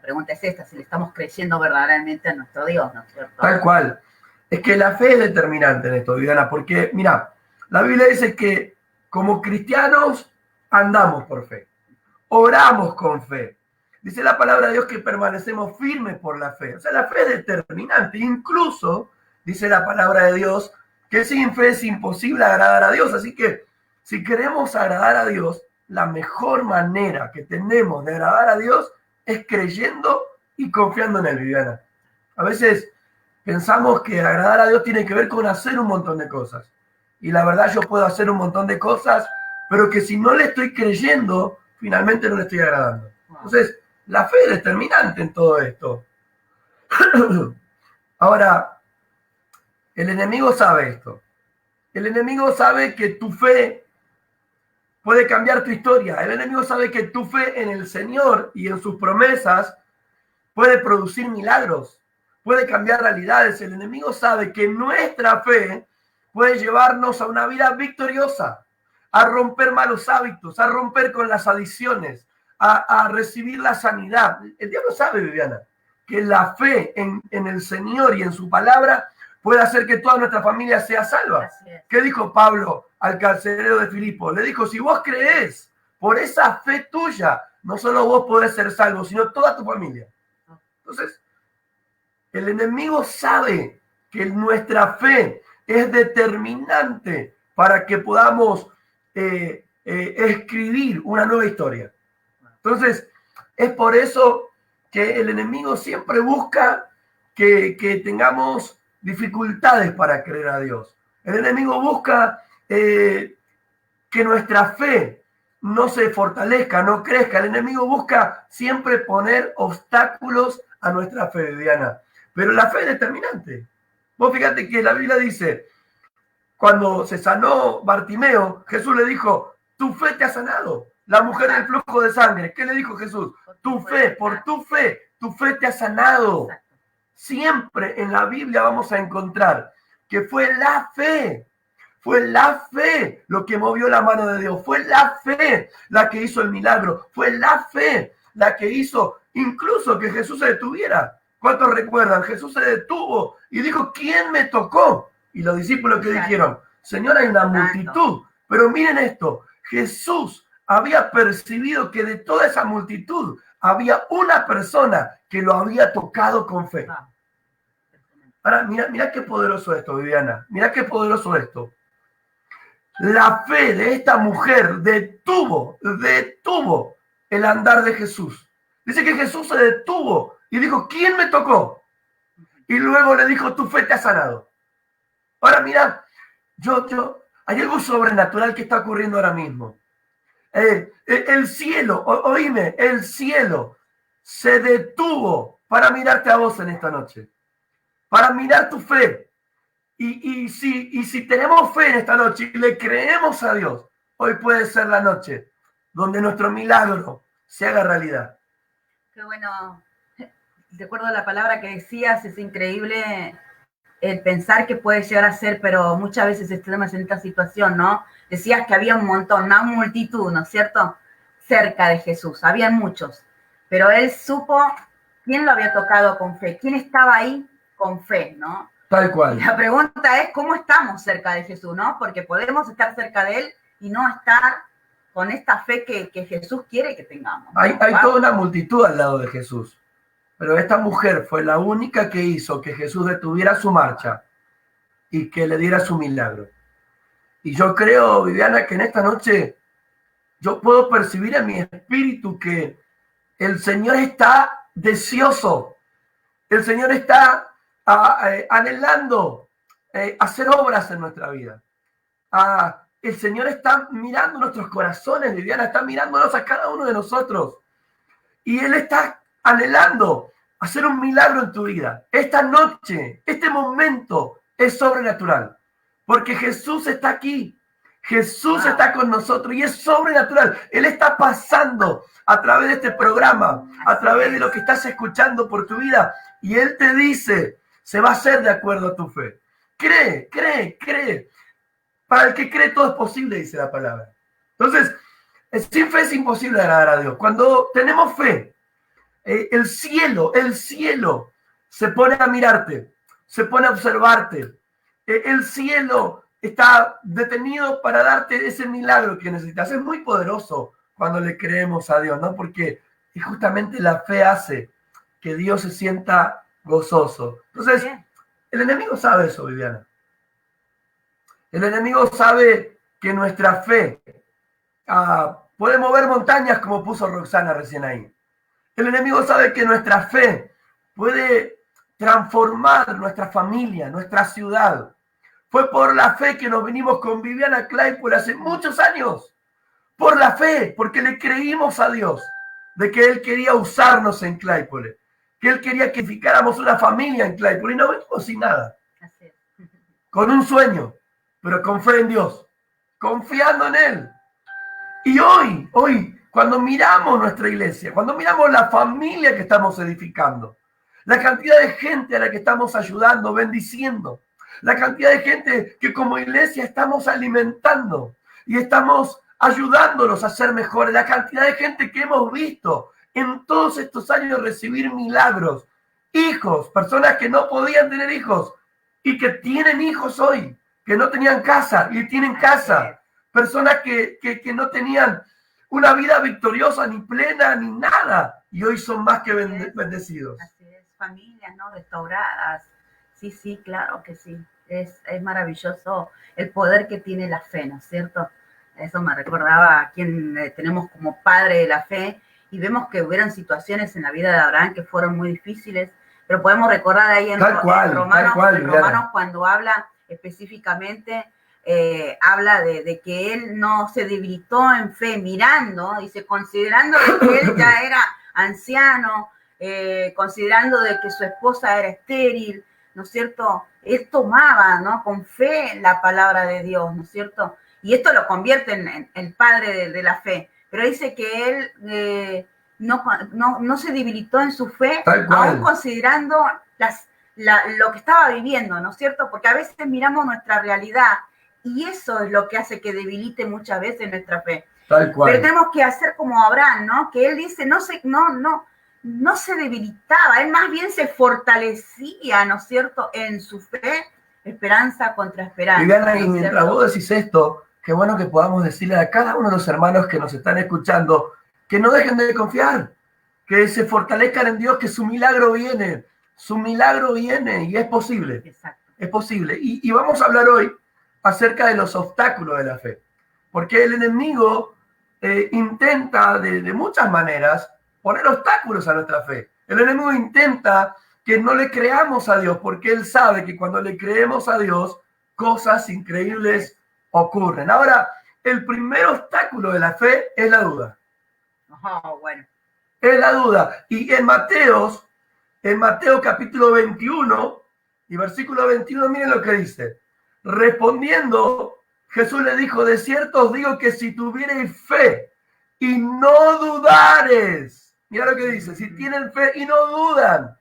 pregunta es esta, si le estamos creyendo verdaderamente a nuestro Dios, ¿no es cierto? Tal cual. Es que la fe es determinante en esto, Viviana, porque, mira, la Biblia dice que como cristianos andamos por fe, oramos con fe. Dice la palabra de Dios que permanecemos firmes por la fe. O sea, la fe es determinante. Incluso, dice la palabra de Dios, que sin fe es imposible agradar a Dios. Así que, si queremos agradar a Dios, la mejor manera que tenemos de agradar a Dios es creyendo y confiando en Él, Viviana. A veces pensamos que agradar a Dios tiene que ver con hacer un montón de cosas. Y la verdad, yo puedo hacer un montón de cosas, pero que si no le estoy creyendo, finalmente no le estoy agradando. Entonces, la fe es determinante en todo esto. Ahora, el enemigo sabe esto. El enemigo sabe que tu fe puede cambiar tu historia. El enemigo sabe que tu fe en el Señor y en sus promesas puede producir milagros, puede cambiar realidades. El enemigo sabe que nuestra fe puede llevarnos a una vida victoriosa, a romper malos hábitos, a romper con las adicciones, a recibir la sanidad. El diablo sabe, Viviana, que la fe en el Señor y en su palabra puede hacer que toda nuestra familia sea salva. ¿Qué dijo Pablo al carcelero de Filipo? Le dijo, si vos creés por esa fe tuya, no solo vos podés ser salvo, sino toda tu familia. Entonces, el enemigo sabe que nuestra fe es determinante para que podamos escribir una nueva historia. Entonces, es por eso que el enemigo siempre busca que tengamos dificultades para creer a Dios. El enemigo busca que nuestra fe no se fortalezca, no crezca. El enemigo busca siempre poner obstáculos a nuestra fe, Viviana. Pero la fe es determinante. Vos fíjate que la Biblia dice, cuando se sanó Bartimeo, Jesús le dijo, tu fe te ha sanado. La mujer del flujo de sangre, ¿qué le dijo Jesús? Tu fe, por tu fe te ha sanado. Siempre en la Biblia vamos a encontrar que fue la fe lo que movió la mano de Dios, fue la fe la que hizo el milagro, fue la fe la que hizo incluso que Jesús se detuviera. ¿Cuántos recuerdan? Jesús se detuvo y dijo, ¿quién me tocó? Y los discípulos que dijeron, Señor, hay una multitud. Pero miren esto, Jesús había percibido que de toda esa multitud había una persona que lo había tocado con fe. Ahora, mira qué poderoso esto, Viviana. Mira qué poderoso esto. La fe de esta mujer detuvo el andar de Jesús. Dice que Jesús se detuvo y dijo, ¿quién me tocó? Y luego le dijo, tu fe te ha sanado. Ahora, mira, hay algo sobrenatural que está ocurriendo ahora mismo. El cielo, oíme, el cielo se detuvo para mirarte a vos en esta noche, para mirar tu fe. Y si tenemos fe en esta noche y le creemos a Dios, hoy puede ser la noche donde nuestro milagro se haga realidad. Qué bueno. De acuerdo a la palabra que decías, es increíble el pensar que puede llegar a ser, pero muchas veces estamos en esta situación, ¿no? Decías que había un montón, una multitud, ¿no es cierto?, cerca de Jesús, había muchos, pero él supo quién lo había tocado con fe, quién estaba ahí con fe, ¿no? Tal cual. Y la pregunta es, ¿cómo estamos cerca de Jesús, no? Porque podemos estar cerca de él y no estar con esta fe que Jesús quiere que tengamos, ¿no? Hay toda una multitud al lado de Jesús. Pero esta mujer fue la única que hizo que Jesús detuviera su marcha y que le diera su milagro. Y yo creo, Viviana, que en esta noche yo puedo percibir en mi espíritu que el Señor está deseoso. El Señor está anhelando hacer obras en nuestra vida. El Señor está mirando nuestros corazones, Viviana, está mirándonos a cada uno de nosotros. Y Él está anhelando hacer un milagro en tu vida. Esta noche, este momento es sobrenatural. Porque Jesús está aquí. Jesús está con nosotros y es sobrenatural. Él está pasando a través de este programa, a través de lo que estás escuchando por tu vida. Y Él te dice, se va a hacer de acuerdo a tu fe. Cree, cree, cree. Para el que cree todo es posible, dice la palabra. Entonces, sin fe es imposible agradar a Dios. Cuando tenemos fe, el cielo se pone a mirarte, se pone a observarte. El cielo está detenido para darte ese milagro que necesitas. Es muy poderoso cuando le creemos a Dios, ¿no? Porque justamente la fe hace que Dios se sienta gozoso. Entonces, el enemigo sabe eso, Viviana. El enemigo sabe que nuestra fe puede mover montañas, como puso Roxana recién ahí. El enemigo sabe que nuestra fe puede transformar nuestra familia, nuestra ciudad. Fue por la fe que nos vinimos con Viviana Claypool hace muchos años. Por la fe, porque le creímos a Dios de que Él quería usarnos en Claypool, que Él quería que edificáramos una familia en Claypool, y no venimos sin nada. Con un sueño, pero con fe en Dios, confiando en Él. Y hoy, cuando miramos nuestra iglesia, cuando miramos la familia que estamos edificando, la cantidad de gente a la que estamos ayudando, bendiciendo, la cantidad de gente que como iglesia estamos alimentando y estamos ayudándolos a ser mejores, la cantidad de gente que hemos visto en todos estos años recibir milagros, hijos, personas que no podían tener hijos y que tienen hijos hoy, que no tenían casa y tienen casa, personas que no tenían una vida victoriosa, ni plena, ni nada, y hoy son más que bendecidos. Así es, familias, ¿no? Restauradas. Sí, claro que sí. Es maravilloso el poder que tiene la fe, ¿no es cierto? Eso me recordaba a quien tenemos como padre de la fe, y vemos que hubieron situaciones en la vida de Abraham que fueron muy difíciles, pero podemos recordar ahí en Romanos cuando habla específicamente, habla de que él no se debilitó en fe mirando, dice, considerando que él ya era anciano, considerando de que su esposa era estéril, ¿no es cierto? Él tomaba, ¿no?, con fe la palabra de Dios, ¿no es cierto? Y esto lo convierte en el padre de la fe. Pero dice que él no se debilitó en su fe, aún considerando lo que estaba viviendo, ¿no es cierto? Porque a veces miramos nuestra realidad y eso es lo que hace que debilite muchas veces nuestra fe. Tal cual. Pero tenemos que hacer como Abraham, ¿no? Que él dice, no se debilitaba, él más bien se fortalecía, ¿no es cierto?, en su fe, esperanza contra esperanza. Viviana, y mientras vos decís esto, qué bueno que podamos decirle a cada uno de los hermanos que nos están escuchando que no dejen de confiar, que se fortalezcan en Dios, que su milagro viene y es posible. Exacto. Es posible. Y vamos a hablar hoy acerca de los obstáculos de la fe, porque el enemigo intenta de muchas maneras poner obstáculos a nuestra fe. El enemigo intenta que no le creamos a Dios, porque él sabe que cuando le creemos a Dios, cosas increíbles ocurren. Ahora, el primer obstáculo de la fe es la duda. Oh, bueno. Es la duda. Y en Mateo capítulo 21 y versículo 21, miren lo que dice. Respondiendo, Jesús le dijo, de cierto os digo que si tuviereis fe y no dudares, mira lo que dice, si tienen fe y no dudan,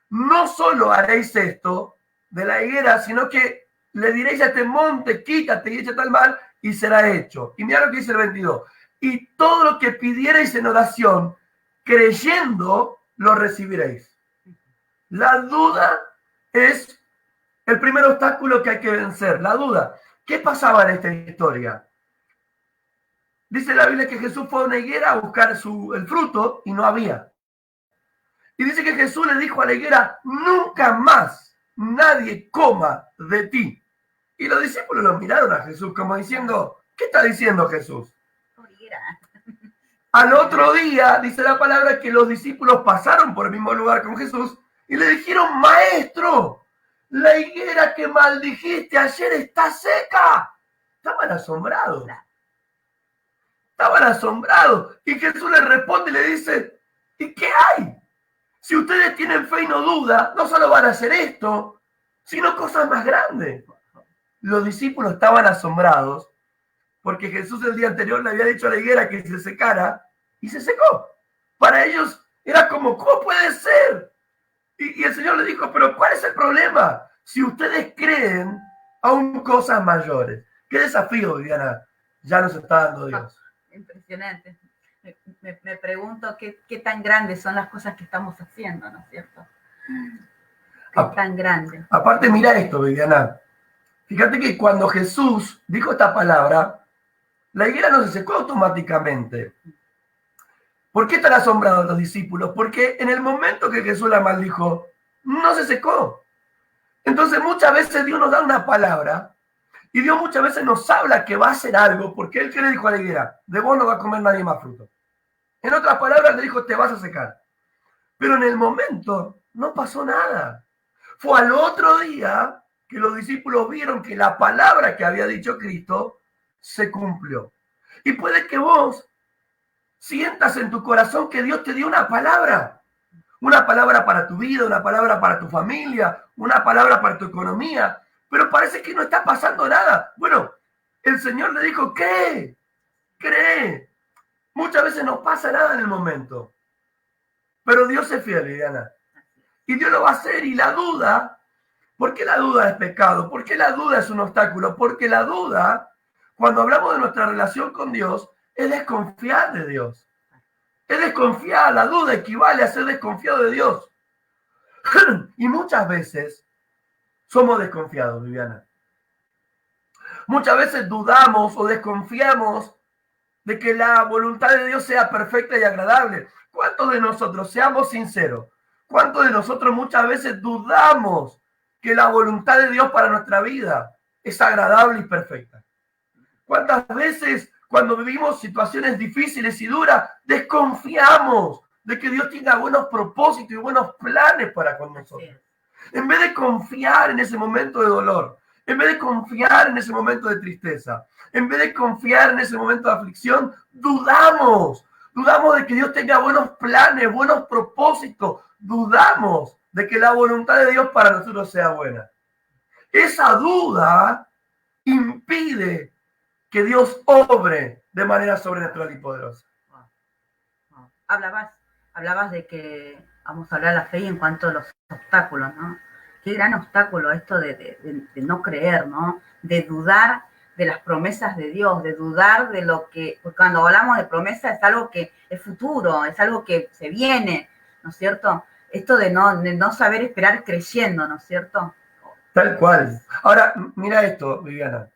no solo haréis esto de la higuera, sino que le diréis a este monte, quítate y échate al mar, y será hecho. Y mira lo que dice el 22. Y todo lo que pidierais en oración, creyendo, lo recibiréis. La duda es el primer obstáculo que hay que vencer, la duda. ¿Qué pasaba en esta historia? Dice la Biblia que Jesús fue a una higuera a buscar el fruto y no había. Y dice que Jesús le dijo a la higuera, nunca más nadie coma de ti. Y los discípulos lo miraron a Jesús como diciendo, ¿qué está diciendo Jesús? Al otro día, dice la palabra, que los discípulos pasaron por el mismo lugar con Jesús y le dijeron, maestro, la higuera que maldijiste ayer está seca. Estaban asombrados. Y Jesús les responde y le dice, ¿y qué hay? Si ustedes tienen fe y no duda, no solo van a hacer esto, sino cosas más grandes. Los discípulos estaban asombrados porque Jesús el día anterior le había dicho a la higuera que se secara y se secó. Para ellos era como, ¿cómo puede ser? Y el Señor le dijo, pero ¿cuál es el problema? Si ustedes creen aún cosas mayores. ¿Qué desafío, Viviana, ya nos está dando Dios? Impresionante. Me pregunto qué tan grandes son las cosas que estamos haciendo, ¿no es cierto? ¿Qué tan grande? Aparte, mira esto, Viviana. Fíjate que cuando Jesús dijo esta palabra, la higuera no se secó automáticamente. ¿Por qué están asombrados los discípulos? Porque en el momento que Jesús la maldijo, no se secó. Entonces muchas veces Dios nos da una palabra y Dios muchas veces nos habla que va a hacer algo, porque Él, ¿qué le dijo a la higuera? De vos no va a comer nadie más fruto. En otras palabras le dijo, te vas a secar. Pero en el momento no pasó nada. Fue al otro día que los discípulos vieron que la palabra que había dicho Cristo se cumplió. Y puede que vos sientas en tu corazón que Dios te dio una palabra para tu vida, una palabra para tu familia, una palabra para tu economía, pero parece que no está pasando nada. Bueno, el Señor le dijo, cree. Muchas veces no pasa nada en el momento, pero Dios es fiel, Liliana, y Dios lo va a hacer. Y la duda, ¿por qué la duda es pecado? ¿Por qué la duda es un obstáculo? Porque la duda, cuando hablamos de nuestra relación con Dios, es desconfiar de Dios. Es desconfiar, la duda equivale a ser desconfiado de Dios. Y muchas veces somos desconfiados, Viviana. Muchas veces dudamos o desconfiamos de que la voluntad de Dios sea perfecta y agradable. ¿Cuántos de nosotros, seamos sinceros, cuántos de nosotros muchas veces dudamos que la voluntad de Dios para nuestra vida es agradable y perfecta? ¿Cuántas veces cuando vivimos situaciones difíciles y duras, desconfiamos de que Dios tenga buenos propósitos y buenos planes para con nosotros? En vez de confiar en ese momento de dolor, en vez de confiar en ese momento de tristeza, en vez de confiar en ese momento de aflicción, dudamos de que Dios tenga buenos planes, buenos propósitos, dudamos de que la voluntad de Dios para nosotros sea buena. Esa duda impide que Dios obre de manera sobrenatural y poderosa. Hablabas de que vamos a hablar de la fe y en cuanto a los obstáculos, ¿no? Qué gran obstáculo esto de no creer, ¿no? De dudar de las promesas de Dios, de dudar de lo que, porque cuando hablamos de promesa es algo que es futuro, es algo que se viene, ¿no es cierto? Esto de no saber esperar creyendo, ¿no es cierto? Tal cual. Ahora, mira esto, Viviana.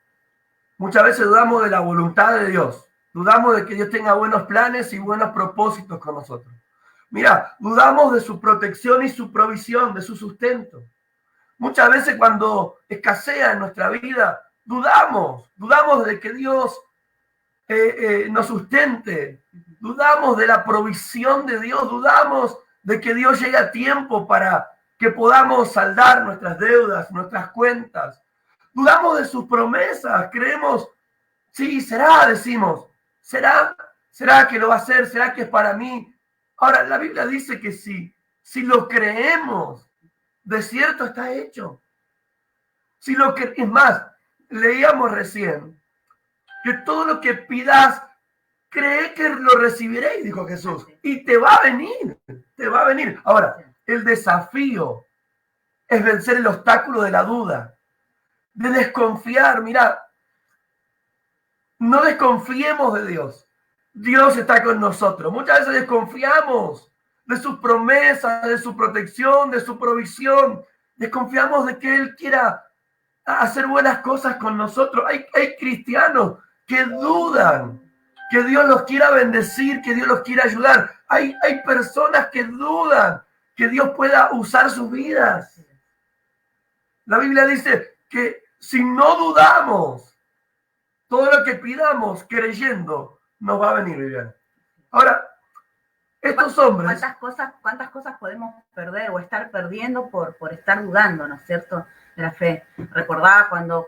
Muchas veces dudamos de la voluntad de Dios. Dudamos de que Dios tenga buenos planes y buenos propósitos con nosotros. Mira, dudamos de su protección y su provisión, de su sustento. Muchas veces cuando escasea en nuestra vida, dudamos de que Dios nos sustente. Dudamos de la provisión de Dios. Dudamos de que Dios llegue a tiempo para que podamos saldar nuestras deudas, nuestras cuentas. Dudamos de sus promesas, creemos, sí, decimos, ¿será que lo va a hacer? ¿Será que es para mí? Ahora, la Biblia dice que si lo creemos, de cierto está hecho. Es más, leíamos recién, que todo lo que pidas, cree que lo recibiréis, dijo Jesús, y te va a venir. Ahora, el desafío es vencer el obstáculo de la duda, de desconfiar. Mira, no desconfiemos de Dios. Dios está con nosotros. Muchas veces desconfiamos de sus promesas, de su protección, de su provisión. Desconfiamos de que Él quiera hacer buenas cosas con nosotros. Hay cristianos que dudan que Dios los quiera bendecir, que Dios los quiera ayudar. Hay personas que dudan que Dios pueda usar sus vidas. La Biblia dice que si no dudamos, todo lo que pidamos creyendo nos va a venir, Viviana. Ahora, estos hombres... ¿Cuántas cosas podemos perder o estar perdiendo por estar dudando, ¿no es cierto?, de la fe. Recordaba cuando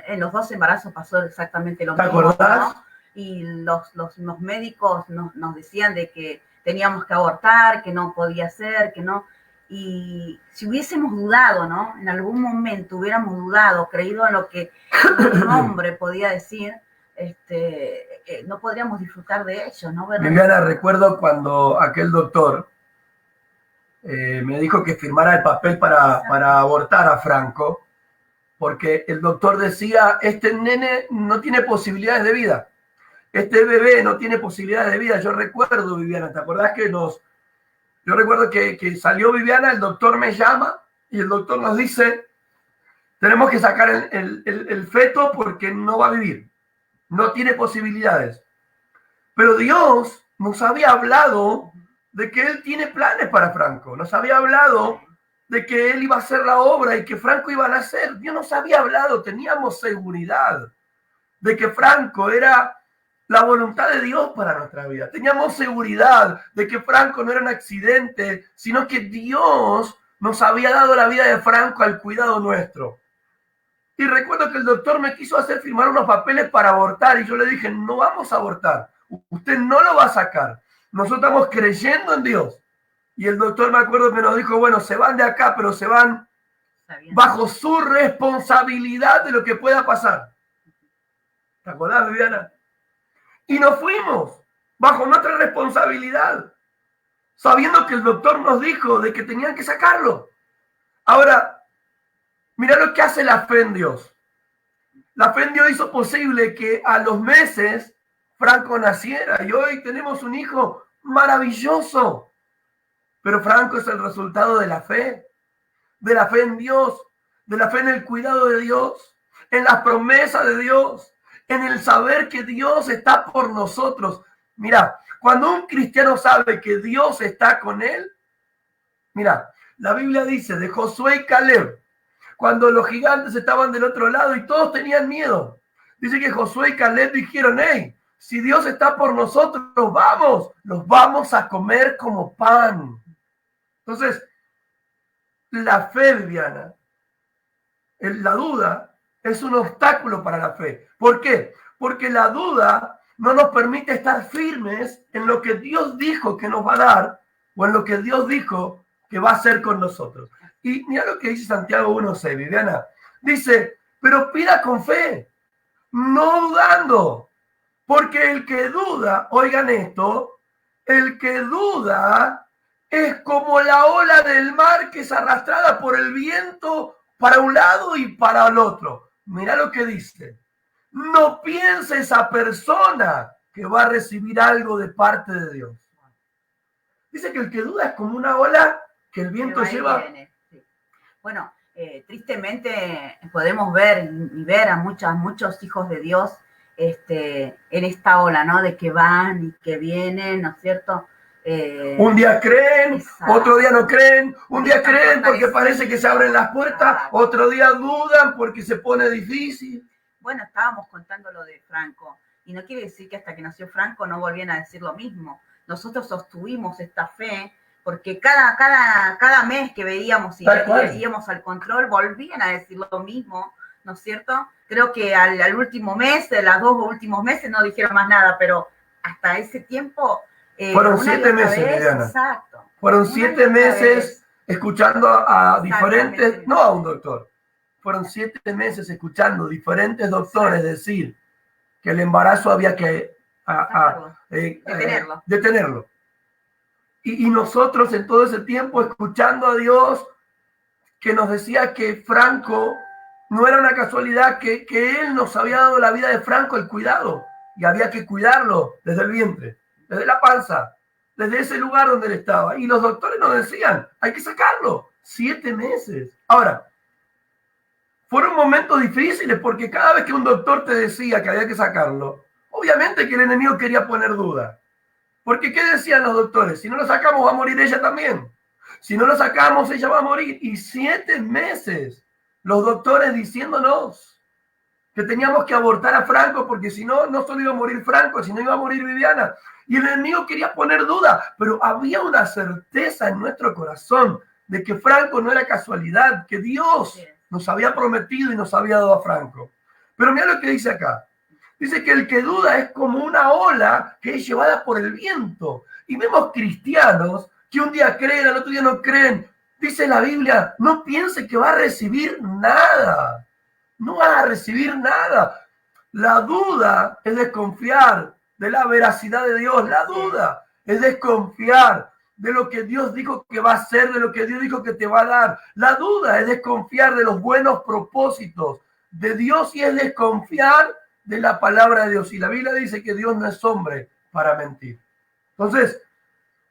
en los 2 embarazos pasó exactamente lo mismo. ¿Te acordás? ¿No? Y los médicos nos decían de que teníamos que abortar, que no podía ser, que no... Y si hubiésemos dudado, ¿no? En algún momento hubiéramos dudado, creído en lo que un hombre podía decir, no podríamos disfrutar de ello, ¿no? Viviana, recuerdo cuando aquel doctor me dijo que firmara el papel para abortar a Franco, porque el doctor decía, este nene no tiene posibilidades de vida. este bebé no tiene posibilidades de vida. Yo recuerdo, Viviana, ¿te acordás que yo recuerdo que salió Viviana, el doctor me llama y el doctor nos dice, tenemos que sacar el feto porque no va a vivir, no tiene posibilidades. Pero Dios nos había hablado de que Él tiene planes para Franco, nos había hablado de que Él iba a hacer la obra y que Franco iba a nacer. Dios nos había hablado, teníamos seguridad de que Franco era la voluntad de Dios para nuestra vida. Teníamos seguridad de que Franco no era un accidente, sino que Dios nos había dado la vida de Franco al cuidado nuestro. Y recuerdo que el doctor me quiso hacer firmar unos papeles para abortar y yo le dije, no vamos a abortar, usted no lo va a sacar. Nosotros estamos creyendo en Dios. Y el doctor, me acuerdo que nos dijo, bueno, se van de acá, pero se van bajo su responsabilidad de lo que pueda pasar. ¿Te acordás, Viviana? Y nos fuimos bajo nuestra responsabilidad, sabiendo que el doctor nos dijo de que tenían que sacarlo. Ahora, mira lo que hace la fe en Dios. La fe en Dios hizo posible que a los meses Franco naciera y hoy tenemos un hijo maravilloso. Pero Franco es el resultado de la fe en Dios, de la fe en el cuidado de Dios, en la promesa de Dios, en el saber que Dios está por nosotros. Mira, cuando un cristiano sabe que Dios está con él, mira, la Biblia dice de Josué y Caleb, cuando los gigantes estaban del otro lado y todos tenían miedo, dice que Josué y Caleb dijeron, hey, si Dios está por nosotros, los vamos a comer como pan. Entonces, la fe, Viviana, la duda es un obstáculo para la fe. ¿Por qué? Porque la duda no nos permite estar firmes en lo que Dios dijo que nos va a dar o en lo que Dios dijo que va a hacer con nosotros. Y mira lo que dice Santiago 1:6, Viviana. Dice, pero pida con fe, no dudando, porque el que duda, oigan esto, el que duda es como la ola del mar que es arrastrada por el viento para un lado y para el otro. Mira lo que dice. No piense esa persona que va a recibir algo de parte de Dios. Dice que el que duda es como una ola que el viento lleva. Sí. Bueno, tristemente podemos ver a muchos hijos de Dios en esta ola, ¿no? De que van y que vienen, ¿no es cierto? Un día creen, exacto. Otro día no creen, un día creen porque parece que se abren las puertas, otro día dudan porque se pone difícil. Bueno, estábamos contando lo de Franco, y no quiere decir que hasta que nació Franco no volvían a decir lo mismo. Nosotros sostuvimos esta fe, porque cada mes que veíamos y íbamos al control, volvían a decir lo mismo, ¿no es cierto? Creo que al último mes, los 2 últimos meses no dijeron más nada, pero hasta ese tiempo... Fueron 7 meses, Viviana. Exacto. Fueron 7 meses escuchando a diferentes, no a un doctor, fueron 7 meses escuchando diferentes doctores decir que el embarazo había que detenerlo. Y nosotros en todo ese tiempo escuchando a Dios que nos decía que Franco no era una casualidad, que Él nos había dado la vida de Franco, el cuidado, y había que cuidarlo desde el vientre, desde la panza, desde ese lugar donde él estaba. Y los doctores nos decían, hay que sacarlo. 7 meses. Ahora, fueron momentos difíciles porque cada vez que un doctor te decía que había que sacarlo, obviamente que el enemigo quería poner duda. Porque ¿qué decían los doctores? Si no lo sacamos va a morir ella también. Si no lo sacamos ella va a morir. Y 7 meses los doctores diciéndonos que teníamos que abortar a Franco porque si no, no solo iba a morir Franco, sino iba a morir Viviana. Y el enemigo quería poner duda, pero había una certeza en nuestro corazón de que Franco no era casualidad, que Dios nos había prometido y nos había dado a Franco. Pero mira lo que dice acá. Dice que el que duda es como una ola que es llevada por el viento. Y vemos cristianos que un día creen, al otro día no creen. Dice la Biblia, no piense que va a recibir nada. No vas a recibir nada. La duda es desconfiar de la veracidad de Dios. La duda es desconfiar de lo que Dios dijo que va a hacer, de lo que Dios dijo que te va a dar. La duda es desconfiar de los buenos propósitos de Dios y es desconfiar de la palabra de Dios. Y la Biblia dice que Dios no es hombre para mentir. Entonces,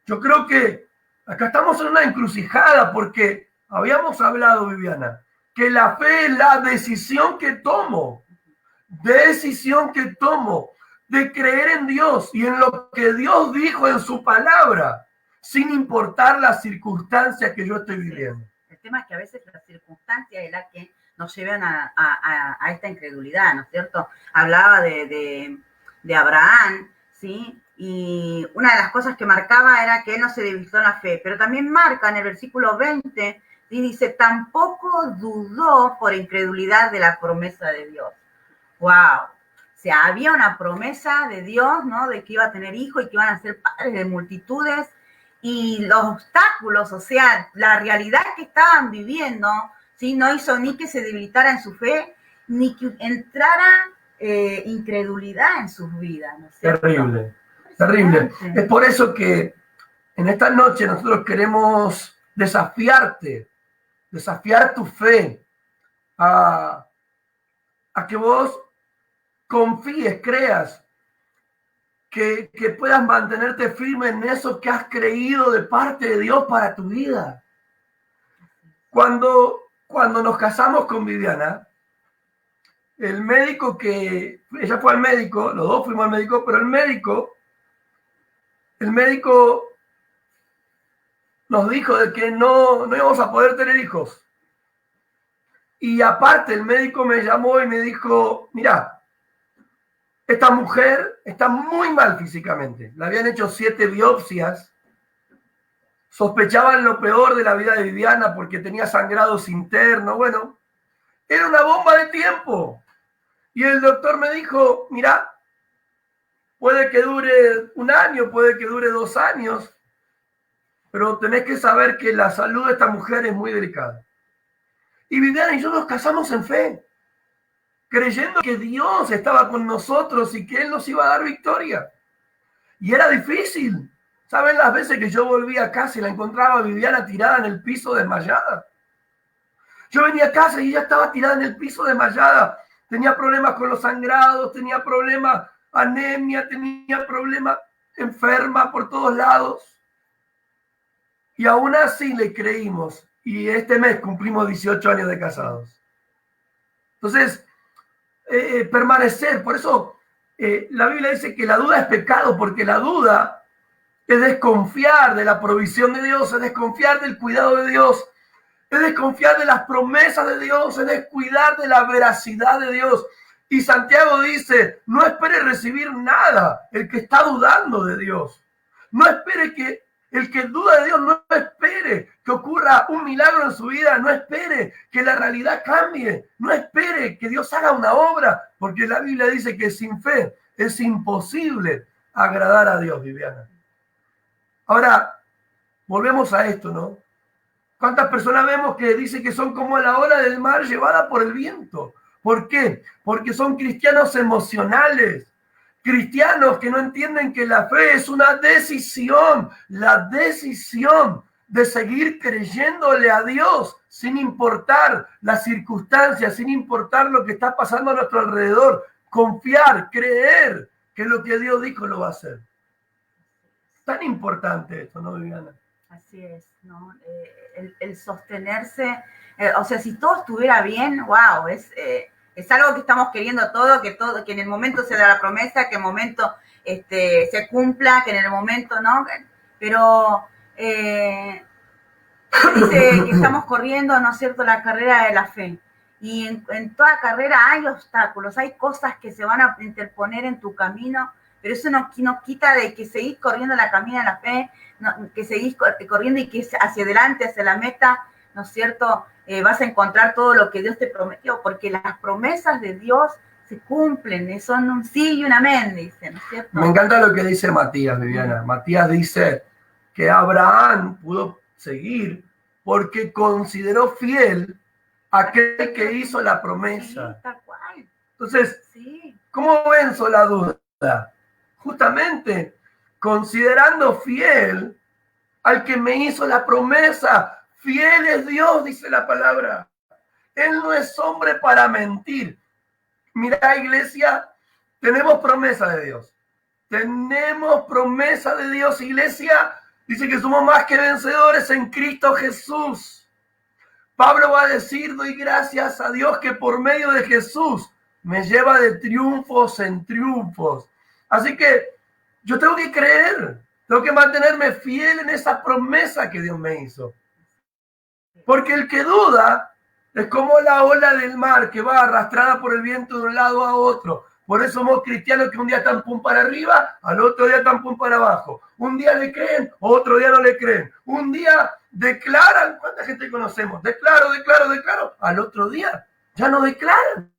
yo creo que acá estamos en una encrucijada porque habíamos hablado, Viviana, que la fe es la decisión que tomo de creer en Dios y en lo que Dios dijo en su palabra, sin importar las circunstancias que yo estoy viviendo. El tema es que a veces las circunstancias es la que nos llevan a esta incredulidad, ¿no es cierto? Hablaba de Abraham, ¿sí? Y una de las cosas que marcaba era que él no se debilitó en la fe, pero también marca en el versículo 20, y dice, tampoco dudó por incredulidad de la promesa de Dios. ¡Wow! O sea, había una promesa de Dios, ¿no? De que iba a tener hijos y que iban a ser padres de multitudes, y los obstáculos, o sea, la realidad que estaban viviendo, ¿sí? No hizo ni que se debilitara en su fe, ni que entrara incredulidad en sus vidas, ¿no es cierto? Terrible, terrible. Es por eso que en esta noche nosotros queremos desafiar tu fe, a que vos confíes, creas, que puedas mantenerte firme en eso que has creído de parte de Dios para tu vida. Cuando nos casamos con Viviana, el médico ella fue al médico, los dos fuimos al médico, pero el médico nos dijo de que no íbamos a poder tener hijos. Y aparte el médico me llamó y me dijo, mira, esta mujer está muy mal físicamente. Le habían hecho 7 biopsias. Sospechaban lo peor de la vida de Viviana porque tenía sangrados internos. Bueno, era una bomba de tiempo. Y el doctor me dijo, mira, puede que dure 1 año, puede que dure 2 años, pero tenés que saber que la salud de esta mujer es muy delicada. Y Viviana y yo nos casamos en fe, creyendo que Dios estaba con nosotros y que Él nos iba a dar victoria. Y era difícil. ¿Saben las veces que yo volví a casa y la encontraba a Viviana tirada en el piso desmayada? Yo venía a casa y ella estaba tirada en el piso desmayada. Tenía problemas con los sangrados, tenía problemas, anemia, tenía problemas, enferma por todos lados. Y aún así le creímos. Y este mes cumplimos 18 años de casados. Entonces, permanecer. Por eso la Biblia dice que la duda es pecado, porque la duda es desconfiar de la provisión de Dios, es desconfiar del cuidado de Dios, es desconfiar de las promesas de Dios, es descuidar de la veracidad de Dios. Y Santiago dice, no espere recibir nada el que está dudando de Dios. No espere que el que duda de Dios, no espere que ocurra un milagro en su vida, no espere que la realidad cambie, no espere que Dios haga una obra, porque la Biblia dice que sin fe es imposible agradar a Dios, Viviana. Ahora, volvemos a esto, ¿no? ¿Cuántas personas vemos que dicen que son como la ola del mar llevada por el viento? ¿Por qué? Porque son cristianos emocionales. Cristianos que no entienden que la fe es una decisión, la decisión de seguir creyéndole a Dios sin importar las circunstancias, sin importar lo que está pasando a nuestro alrededor. Confiar, creer que lo que Dios dijo lo va a hacer. Tan importante esto, ¿no, Viviana? Así es, ¿no? El sostenerse, o sea, si todo estuviera bien, wow, es algo que estamos queriendo todo, que en el momento se da la promesa, que en el momento se cumpla, que en el momento, ¿no? Pero dice que estamos corriendo, ¿no es cierto?, la carrera de la fe. Y en toda carrera hay obstáculos, hay cosas que se van a interponer en tu camino, pero eso no quita de que seguís corriendo la camina de la fe, no, que seguís corriendo y que hacia adelante, hacia la meta, ¿no es cierto?, vas a encontrar todo lo que Dios te prometió, porque las promesas de Dios se cumplen, son un sí y un amén, dice, ¿no es cierto? Me encanta lo que dice Matías, Viviana. Matías dice que Abraham pudo seguir porque consideró fiel aquel que hizo la promesa. Sí, tal cual. Entonces, sí. ¿Cómo venzo la duda? Justamente considerando fiel al que me hizo la promesa. Fiel es Dios, dice la palabra. Él no es hombre para mentir. Mira, iglesia, tenemos promesa de Dios. Tenemos promesa de Dios, iglesia. Dice que somos más que vencedores en Cristo Jesús. Pablo va a decir, doy gracias a Dios que por medio de Jesús me lleva de triunfos en triunfos. Así que yo tengo que creer, tengo que mantenerme fiel en esa promesa que Dios me hizo. Porque el que duda es como la ola del mar que va arrastrada por el viento de un lado a otro. Por eso somos cristianos que un día están pum para arriba, al otro día están pum para abajo. Un día le creen, otro día no le creen. Un día declaran, ¿cuánta gente conocemos? Declaro, al otro día ya no declaran.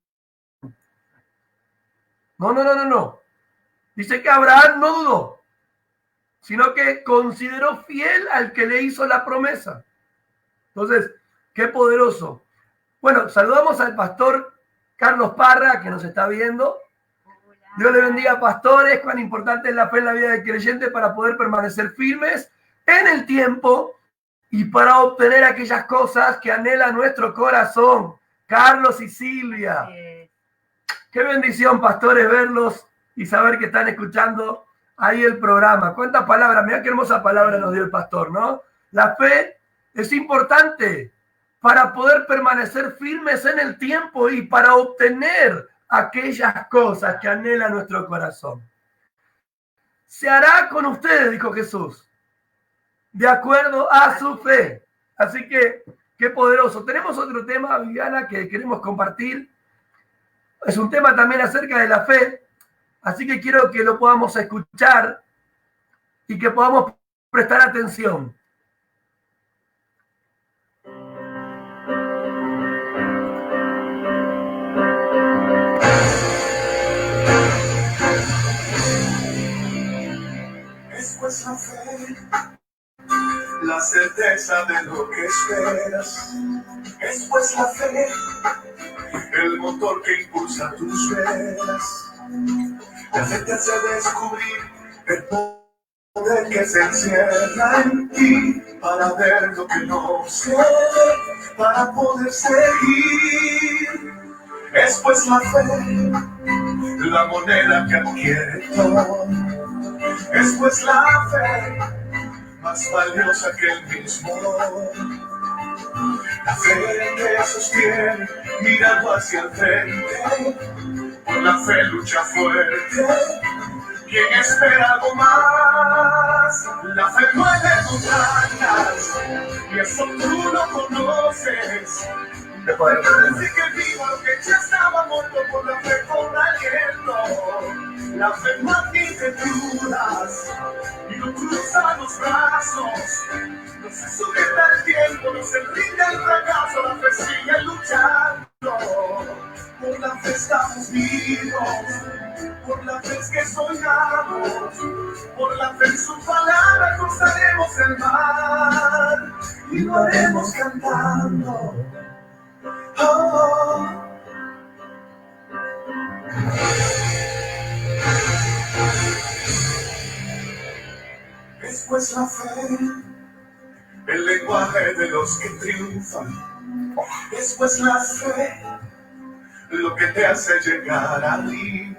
No. Dice que Abraham no dudó, sino que consideró fiel al que le hizo la promesa. Entonces, qué poderoso. Bueno, saludamos al pastor Carlos Parra, que nos está viendo. Dios le bendiga, pastores. Cuán importante es la fe en la vida del creyente para poder permanecer firmes en el tiempo y para obtener aquellas cosas que anhela nuestro corazón. Carlos y Silvia. Qué bendición, pastores, verlos y saber que están escuchando ahí el programa. ¿Cuántas palabras? Mirá qué hermosa palabra nos dio el pastor, ¿no? La fe es importante para poder permanecer firmes en el tiempo y para obtener aquellas cosas que anhela nuestro corazón. Se hará con ustedes, dijo Jesús, de acuerdo a su fe. Así que, qué poderoso. Tenemos otro tema, Viviana, que queremos compartir. Es un tema también acerca de la fe, así que quiero que lo podamos escuchar y que podamos prestar atención. Es pues la fe, la certeza de lo que esperas. Es pues la fe, el motor que impulsa tus velas. La fe te hace descubrir el poder que se encierra en ti para ver lo que no se ve, para poder seguir. Es pues la fe, la moneda que adquiere todo. Es pues la fe, más valiosa que el mismo oro. La fe que sostiene mirando hacia el frente, por la fe lucha fuerte. ¿Quién espera algo más? La fe mueve montañas, y eso tú lo conoces. La fe hace que viva lo que ya estaba muerto, por la fe con aliento. La fe no admite dudas y no cruza los brazos. No se sujeta al tiempo, no se rinde al fracaso. La fe sigue luchando. Por la fe estamos vivos, por la fe es que soñamos, por la fe en su palabra cruzaremos el mar y lo haremos cantando. Oh. Es pues la fe, el lenguaje de los que triunfan. Es pues la fe, lo que te hace llegar a ti.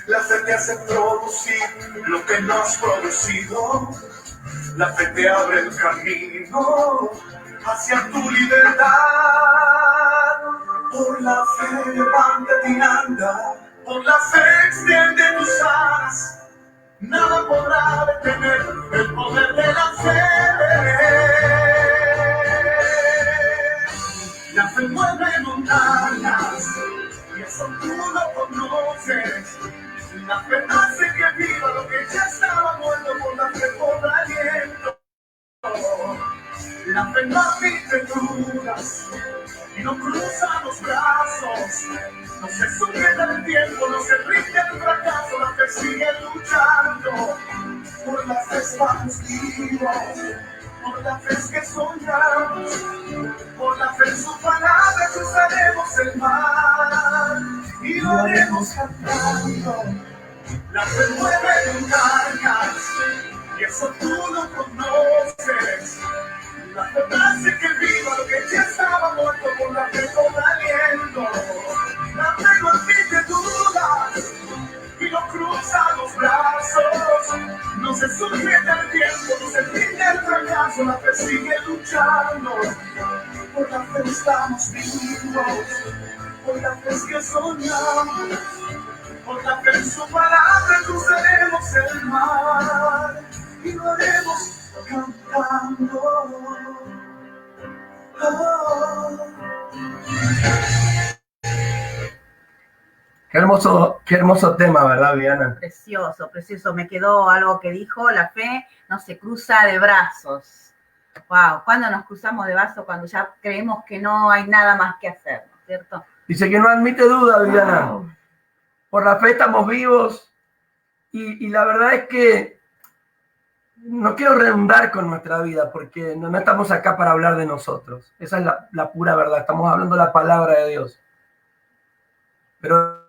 La fe te hace producir lo que no has producido. La fe te abre el camino hacia tu libertad. Por la fe levántate y anda. Por la fe extiende tus alas. Nada podrá detener el poder de la fe. La fe mueve montañas, y eso tú lo conoces. La fe hace que viva lo que ya estaba muerto, por la fe con aliento. La fe no admite dudas y no cruza los brazos. No se sujeta al tiempo, no se rinde al fracaso. La fe sigue luchando. Por la fe estamos vivos, por la fe es que soñamos, por la fe en su palabra cruzaremos el mar y lo haremos cantando. La fe mueve montañas, y eso tú lo conoces. La fe hace que viva lo que ya estaba muerto, por la fe con aliento. La fe no sujeta el tiempo, se rinde el fracaso, la fe sigue luchando. Por la fe estamos vivos, por la fe es que soñamos, por la fe en su palabra cruzaremos el mar y lo haremos cantando. Oh. Qué hermoso tema, ¿verdad, Viviana? Precioso, precioso. Me quedó algo que dijo, la fe no se cruza de brazos. Wow, ¿cuándo nos cruzamos de brazos? Cuando ya creemos que no hay nada más que hacer, ¿no es cierto? Dice que no admite duda, Viviana. Wow. Por la fe estamos vivos y la verdad es que no quiero redundar con nuestra vida porque no estamos acá para hablar de nosotros. Esa es la pura verdad. Estamos hablando de la palabra de Dios. Pero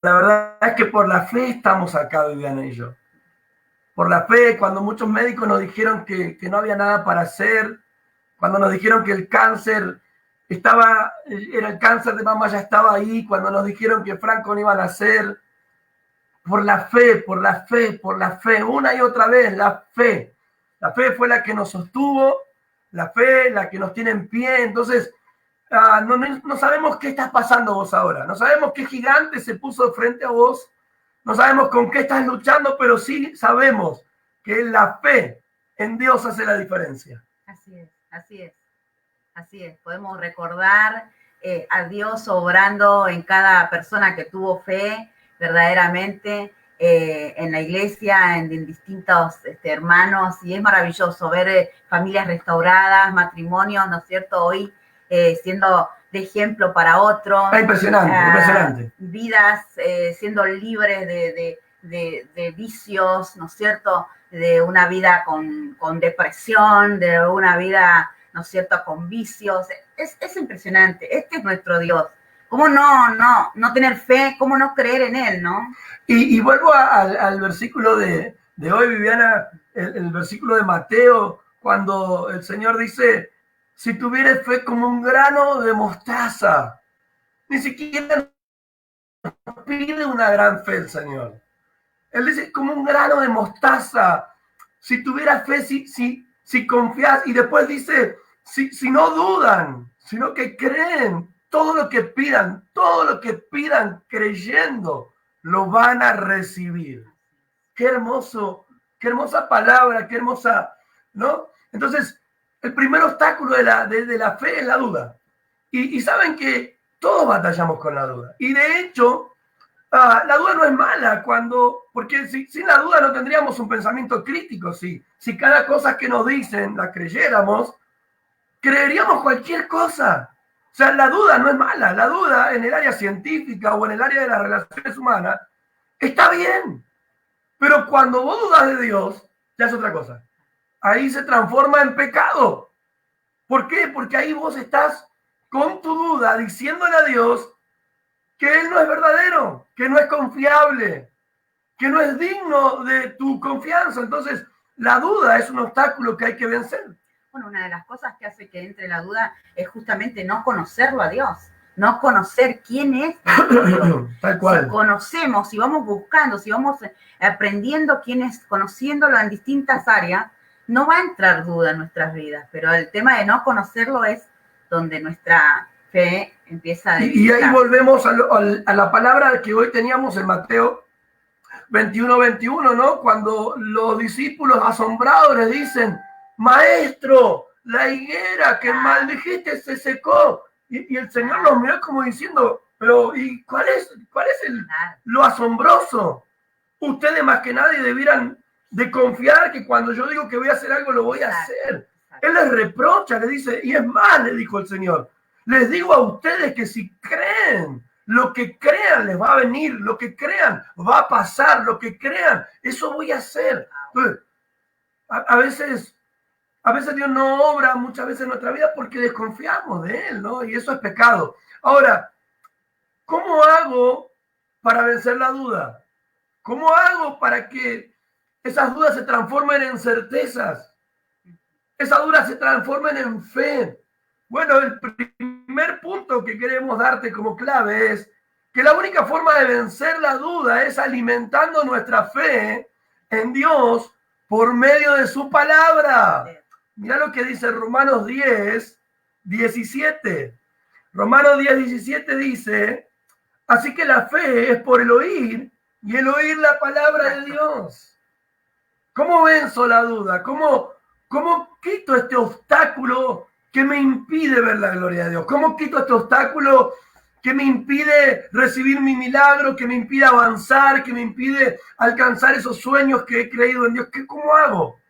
la verdad es que por la fe estamos acá, Viviana y yo. Por la fe, cuando muchos médicos nos dijeron que no había nada para hacer, cuando nos dijeron que el cáncer era el cáncer de mama, ya estaba ahí, cuando nos dijeron que Franco no iba a nacer, por la fe, por la fe, por la fe, una y otra vez, la fe. La fe fue la que nos sostuvo, la fe, la que nos tiene en pie. Entonces, no sabemos qué estás pasando vos ahora, no sabemos qué gigante se puso frente a vos, no sabemos con qué estás luchando, pero sí sabemos que la fe en Dios hace la diferencia. Así es, así es, así es. Podemos recordar a Dios obrando en cada persona que tuvo fe, verdaderamente, en la iglesia, en distintos hermanos, y es maravilloso ver familias restauradas, matrimonios, ¿no es cierto?, hoy siendo de ejemplo para otros. Impresionante, impresionante. Vidas siendo libres de vicios, ¿no es cierto?, de una vida con depresión, de una vida, ¿no es cierto?, con vicios. Es impresionante. Este es nuestro Dios. ¿Cómo no tener fe? ¿Cómo no creer en Él, no? Y vuelvo al versículo de hoy, Viviana, el versículo de Mateo, cuando el Señor dice, si tuvieres fe como un grano de mostaza, ni siquiera nos pide una gran fe el Señor. Él dice, como un grano de mostaza, si tuvieras fe, si confías, y después dice, si no dudan, sino que creen, todo lo que pidan creyendo, lo van a recibir. Qué hermosa palabra, qué hermosa, ¿no? Entonces, el primer obstáculo de la fe es la duda. Y saben que todos batallamos con la duda. Y de hecho, la duda no es mala, porque sin la duda no tendríamos un pensamiento crítico. Si cada cosa que nos dicen la creyéramos, creeríamos cualquier cosa. O sea, la duda no es mala. La duda en el área científica o en el área de las relaciones humanas está bien. Pero cuando vos dudas de Dios, ya es otra cosa. Ahí se transforma en pecado. ¿Por qué? Porque ahí vos estás con tu duda diciéndole a Dios que Él no es verdadero, que no es confiable, que no es digno de tu confianza. Entonces, la duda es un obstáculo que hay que vencer. Bueno, una de las cosas que hace que entre la duda es justamente no conocerlo a Dios, no conocer quién es Dios. Tal cual. Si conocemos, si vamos buscando, si vamos aprendiendo quién es, conociéndolo en distintas áreas, no va a entrar duda en nuestras vidas, pero el tema de no conocerlo es donde nuestra fe empieza a debilitar. Y ahí volvemos a la palabra que hoy teníamos en Mateo 21, ¿no? Cuando los discípulos asombrados le dicen, Maestro, la higuera que maldijiste se secó. Y el Señor los miró como diciendo, pero ¿y cuál es lo asombroso? Ustedes más que nadie debieran de confiar que cuando yo digo que voy a hacer algo, lo voy a hacer. Él les reprocha, le dice, y es más, le dijo el Señor, les digo a ustedes que si creen, lo que crean les va a venir, lo que crean va a pasar, lo que crean, eso voy a hacer. Entonces, a veces Dios no obra muchas veces en nuestra vida porque desconfiamos de Él, ¿no? Y eso es pecado. Ahora, ¿cómo hago para vencer la duda? ¿Cómo hago para que esas dudas se transformen en certezas? Esas dudas se transformen en fe. Bueno, el primer punto que queremos darte como clave es que la única forma de vencer la duda es alimentando nuestra fe en Dios por medio de su palabra. Mira lo que dice Romanos 10, 17. Romanos 10, 17 dice, así que la fe es por el oír y el oír la palabra de Dios. ¿Cómo venzo la duda? ¿Cómo quito este obstáculo que me impide ver la gloria de Dios? ¿Cómo quito este obstáculo que me impide recibir mi milagro, que me impide avanzar, que me impide alcanzar esos sueños que he creído en Dios? ¿Cómo hago?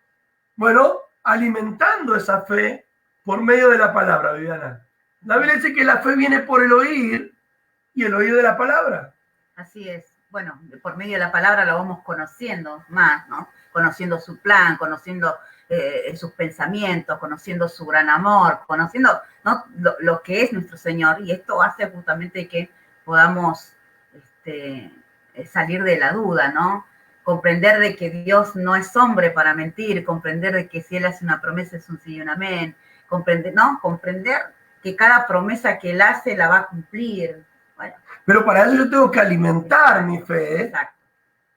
Bueno, alimentando esa fe por medio de la palabra, Viviana. La Biblia dice que la fe viene por el oír y el oír de la palabra. Así es. Bueno, por medio de la palabra lo vamos conociendo más, ¿no? Conociendo su plan, conociendo sus pensamientos, conociendo su gran amor, conociendo, ¿no?, lo que es nuestro Señor. Y esto hace justamente que podamos salir de la duda, ¿no? Comprender de que Dios no es hombre para mentir, comprender de que si Él hace una promesa es un sí y un amén, comprender que cada promesa que Él hace la va a cumplir. Bueno. Pero para eso yo tengo que alimentar mi fe. Exacto.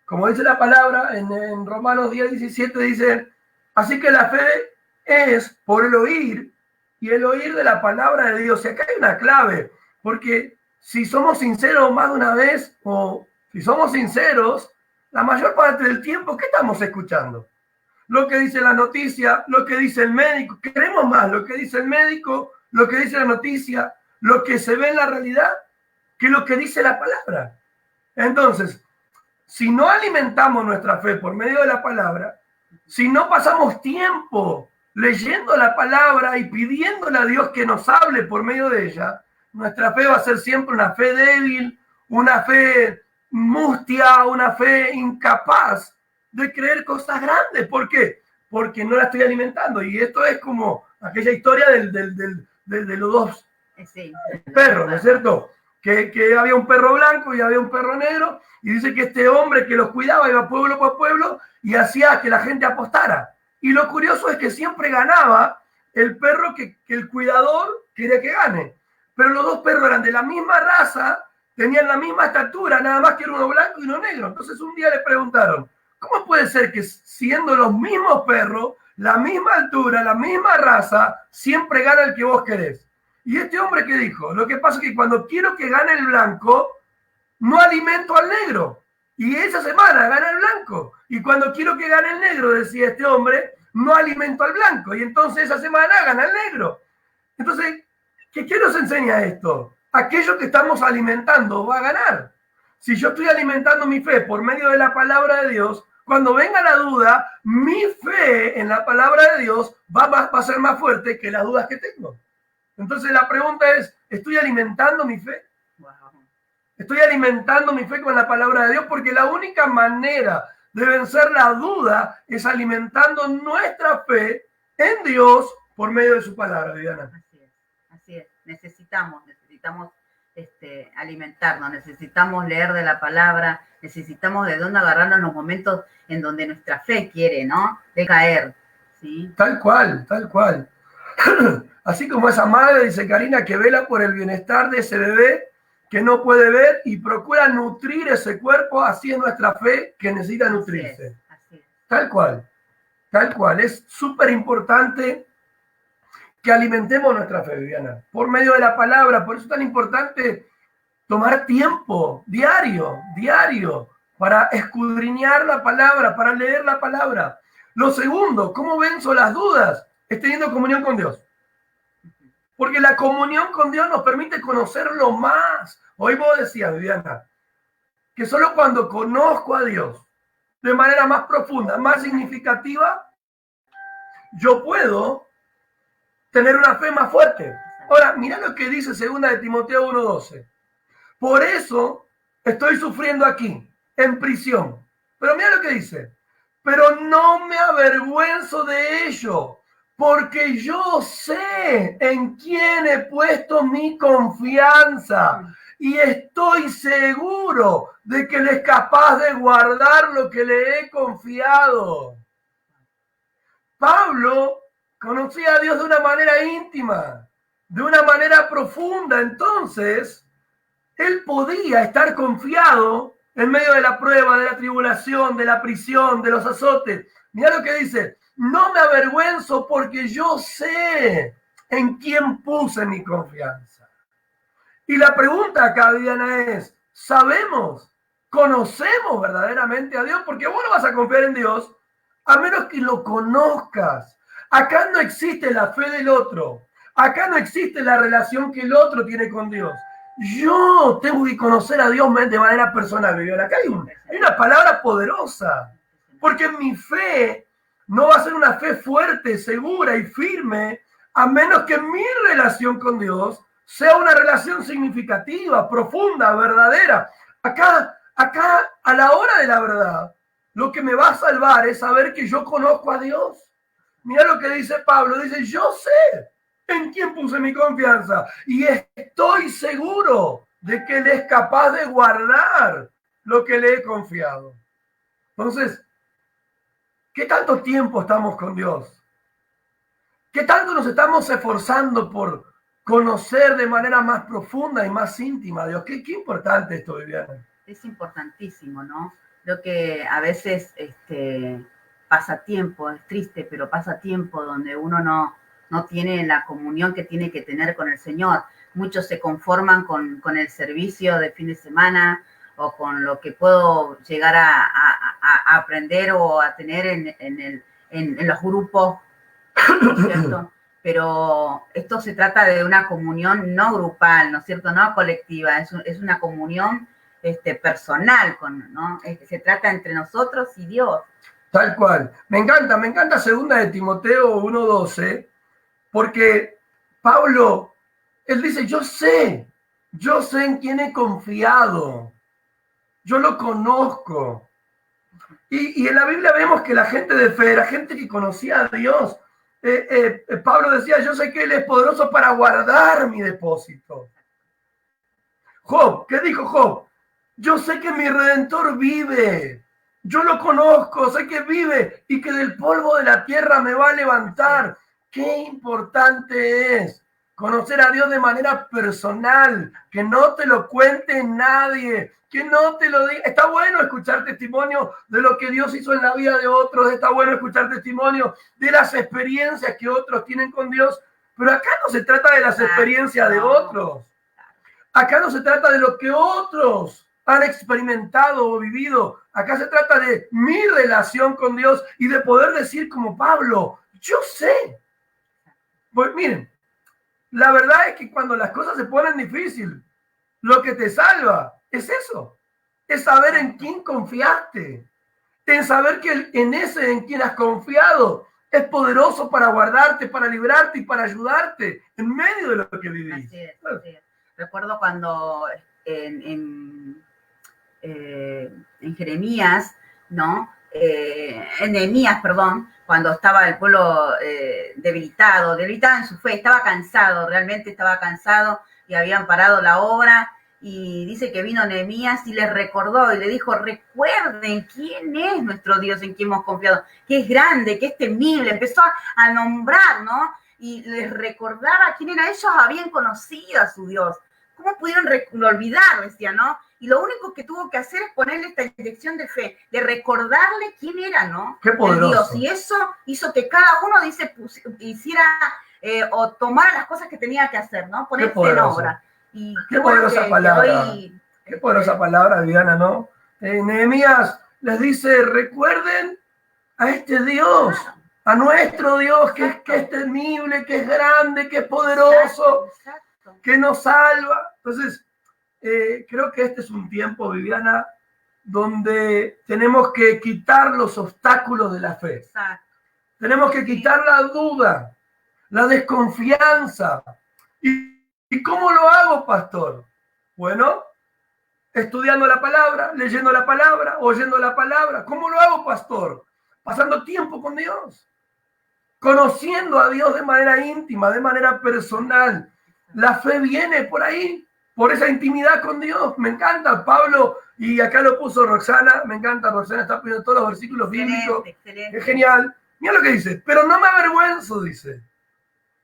Como dice la palabra en Romanos 10, 17, dice, así que la fe es por el oír y el oír de la palabra de Dios. Y acá hay una clave, porque si somos sinceros más de una vez, o si somos sinceros, la mayor parte del tiempo, ¿qué estamos escuchando? Lo que dice la noticia, lo que dice el médico. Queremos más lo que dice el médico, lo que dice la noticia, lo que se ve en la realidad, que lo que dice la palabra. Entonces, si no alimentamos nuestra fe por medio de la palabra, si no pasamos tiempo leyendo la palabra y pidiéndole a Dios que nos hable por medio de ella, nuestra fe va a ser siempre una fe débil, una fe mustia, una fe incapaz de creer cosas grandes. ¿Por qué? Porque no la estoy alimentando. Y esto es como aquella historia de los dos perros, ¿no es cierto? Que había un perro blanco y había un perro negro, y dice que este hombre que los cuidaba iba pueblo por pueblo y hacía que la gente apostara. Y lo curioso es que siempre ganaba el perro que el cuidador quería que gane. Pero los dos perros eran de la misma raza, tenían la misma estatura, nada más que era uno blanco y uno negro. Entonces un día le preguntaron, ¿cómo puede ser que siendo los mismos perros, la misma altura, la misma raza, siempre gana el que vos querés? Y este hombre, ¿qué dijo? Lo que pasa es que cuando quiero que gane el blanco, no alimento al negro. Y esa semana gana el blanco. Y cuando quiero que gane el negro, decía este hombre, no alimento al blanco. Y entonces esa semana gana el negro. Entonces, ¿qué nos enseña esto? Aquello que estamos alimentando va a ganar. Si yo estoy alimentando mi fe por medio de la palabra de Dios, cuando venga la duda, mi fe en la palabra de Dios va a ser más fuerte que las dudas que tengo. Entonces la pregunta es, ¿estoy alimentando mi fe? Wow. ¿Estoy alimentando mi fe con la palabra de Dios? Porque la única manera de vencer la duda es alimentando nuestra fe en Dios por medio de su palabra, Diana. Así es. Necesitamos alimentarnos, necesitamos leer de la palabra, necesitamos de dónde agarrarnos en los momentos en donde nuestra fe quiere, ¿no?, decaer, ¿sí? Tal cual, tal cual. Así como esa madre, dice Karina, que vela por el bienestar de ese bebé que no puede ver y procura nutrir ese cuerpo, así es nuestra fe que necesita nutrirse. Así es. Tal cual, tal cual. Es súper importante que alimentemos nuestra fe, Viviana, por medio de la palabra. Por eso es tan importante tomar tiempo diario, para escudriñar la palabra, para leer la palabra. Lo segundo, ¿cómo venzo las dudas? Es teniendo comunión con Dios. Porque la comunión con Dios nos permite conocerlo más. Hoy vos decías, Viviana, que solo cuando conozco a Dios de manera más profunda, más significativa, yo puedo tener una fe más fuerte. Ahora, mira lo que dice 2 de Timoteo 1:12. Por eso estoy sufriendo aquí, en prisión. Pero mira lo que dice. Pero no me avergüenzo de ello, porque yo sé en quién he puesto mi confianza y estoy seguro de que Él es capaz de guardar lo que le he confiado. Pablo conocía a Dios de una manera íntima, de una manera profunda. Entonces, él podía estar confiado en medio de la prueba, de la tribulación, de la prisión, de los azotes, Mira lo que dice, no me avergüenzo porque yo sé en quién puse mi confianza. Y la pregunta acá, Viviana, es, ¿sabemos, conocemos verdaderamente a Dios? Porque vos no vas a confiar en Dios a menos que lo conozcas. Acá no existe la fe del otro. Acá no existe la relación que el otro tiene con Dios. Yo tengo que conocer a Dios de manera personal, Viviana. Acá hay una palabra poderosa. Porque mi fe no va a ser una fe fuerte, segura y firme, a menos que mi relación con Dios sea una relación significativa, profunda, verdadera. Acá, a la hora de la verdad, lo que me va a salvar es saber que yo conozco a Dios. Mira lo que dice Pablo, dice, yo sé en quién puse mi confianza y estoy seguro de que Él es capaz de guardar lo que le he confiado. Entonces, ¿qué tanto tiempo estamos con Dios? ¿Qué tanto nos estamos esforzando por conocer de manera más profunda y más íntima a Dios? Qué importante esto, Viviana. Es importantísimo, ¿no? Creo que a veces pasa tiempo, es triste, pero pasa tiempo donde uno no tiene la comunión que tiene que tener con el Señor. Muchos se conforman con el servicio de fin de semana o con lo que puedo llegar a aprender o a tener en los grupos, ¿no es cierto? Pero esto se trata de una comunión no grupal, ¿no es cierto? No colectiva, es una comunión personal, ¿no? Se trata entre nosotros y Dios. Tal cual. Me encanta 2 de Timoteo 1:12, porque Pablo, él dice, yo sé en quién he confiado, yo lo conozco. Y en la Biblia vemos que la gente de fe era gente que conocía a Dios. Pablo decía, yo sé que Él es poderoso para guardar mi depósito. Job, ¿qué dijo Job? Yo sé que mi Redentor vive. Yo lo conozco, sé que vive y que del polvo de la tierra me va a levantar. Qué importante es conocer a Dios de manera personal, que no te lo cuente nadie, que no te lo diga. Está bueno escuchar testimonio de lo que Dios hizo en la vida de otros, está bueno escuchar testimonio de las experiencias que otros tienen con Dios, pero acá no se trata de las experiencias de otros. Acá no se trata de lo que otros han experimentado o vivido. Acá se trata de mi relación con Dios y de poder decir como Pablo, yo sé. Pues miren, la verdad es que cuando las cosas se ponen difíciles, lo que te salva es eso. Es saber en quién confiaste. En saber que en quien has confiado es poderoso para guardarte, para librarte y para ayudarte en medio de lo que vivís. Así es, así es. Recuerdo cuando en Jeremías, ¿no? En Nehemías, perdón, cuando estaba el pueblo debilitado en su fe, estaba cansado, realmente estaba cansado y habían parado la obra y dice que vino Nehemías y les recordó y le dijo, recuerden quién es nuestro Dios en quien hemos confiado, que es grande, que es temible, empezó a nombrar, ¿no? Y les recordaba quién era, ellos habían conocido a su Dios. ¿Cómo pudieron olvidar? Decía, ¿no? Y lo único que tuvo que hacer es ponerle esta inyección de fe, de recordarle quién era, ¿no? Qué poderoso. Dios. Y eso hizo que cada uno hiciera o tomara las cosas que tenía que hacer, ¿no? Ponerse en obra. Y qué poderosa palabra. Qué poderosa palabra, Viviana, ¿no? Nehemías les dice, recuerden a este Dios, a nuestro Dios, que es temible, que es grande, que es poderoso. Exacto. Que nos salva. Entonces, creo que este es un tiempo, Viviana, donde tenemos que quitar los obstáculos de la fe. Exacto. Tenemos que quitar la duda, la desconfianza. ¿Y cómo lo hago, pastor? Bueno, estudiando la palabra, leyendo la palabra, oyendo la palabra. ¿Cómo lo hago, pastor? Pasando tiempo con Dios, conociendo a Dios de manera íntima, de manera personal. La fe viene por ahí, por esa intimidad con Dios. Me encanta Pablo, y acá lo puso Roxana, me encanta, Roxana está poniendo todos los versículos bíblicos. Excelente. Es genial. Mira lo que dice, pero no me avergüenzo, dice.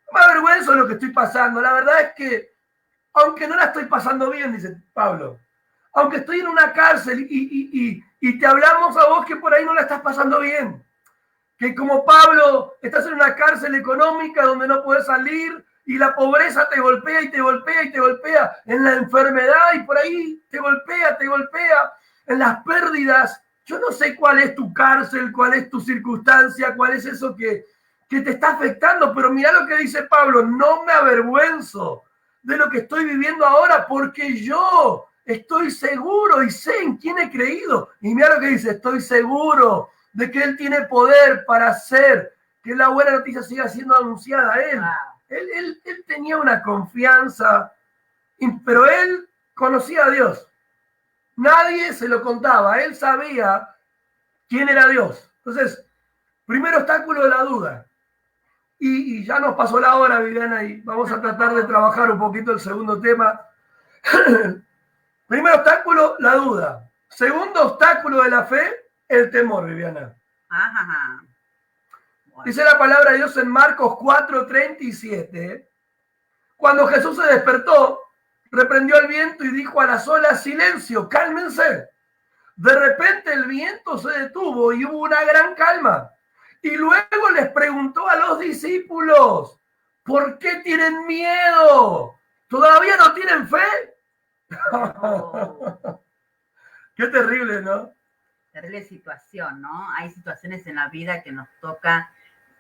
No me avergüenzo de lo que estoy pasando. La verdad es que, aunque no la estoy pasando bien, dice Pablo, aunque estoy en una cárcel y te hablamos a vos que por ahí no la estás pasando bien, que como Pablo estás en una cárcel económica donde no puedes salir y la pobreza te golpea y te golpea y te golpea, en la enfermedad y por ahí te golpea, en las pérdidas. Yo no sé cuál es tu cárcel, cuál es tu circunstancia, cuál es eso que te está afectando, pero mira lo que dice Pablo: no me avergüenzo de lo que estoy viviendo ahora, porque yo estoy seguro y sé en quién he creído. Y mira lo que dice: estoy seguro de que Él tiene poder para hacer que la buena noticia siga siendo anunciada a Él. Él tenía una confianza, pero Él conocía a Dios. Nadie se lo contaba, Él sabía quién era Dios. Entonces, primer obstáculo de la duda. Y ya nos pasó la hora, Viviana, y vamos a tratar de trabajar un poquito el segundo tema. Primer obstáculo, la duda. Segundo obstáculo de la fe, el temor, Viviana. Ajá. Bueno. Dice la palabra de Dios en Marcos 4:37. Cuando Jesús se despertó, reprendió el viento y dijo a las olas: silencio, cálmense. De repente el viento se detuvo y hubo una gran calma. Y luego les preguntó a los discípulos: ¿por qué tienen miedo? ¿Todavía no tienen fe? Oh. Qué terrible, ¿no? Terrible situación, ¿no? Hay situaciones en la vida que nos toca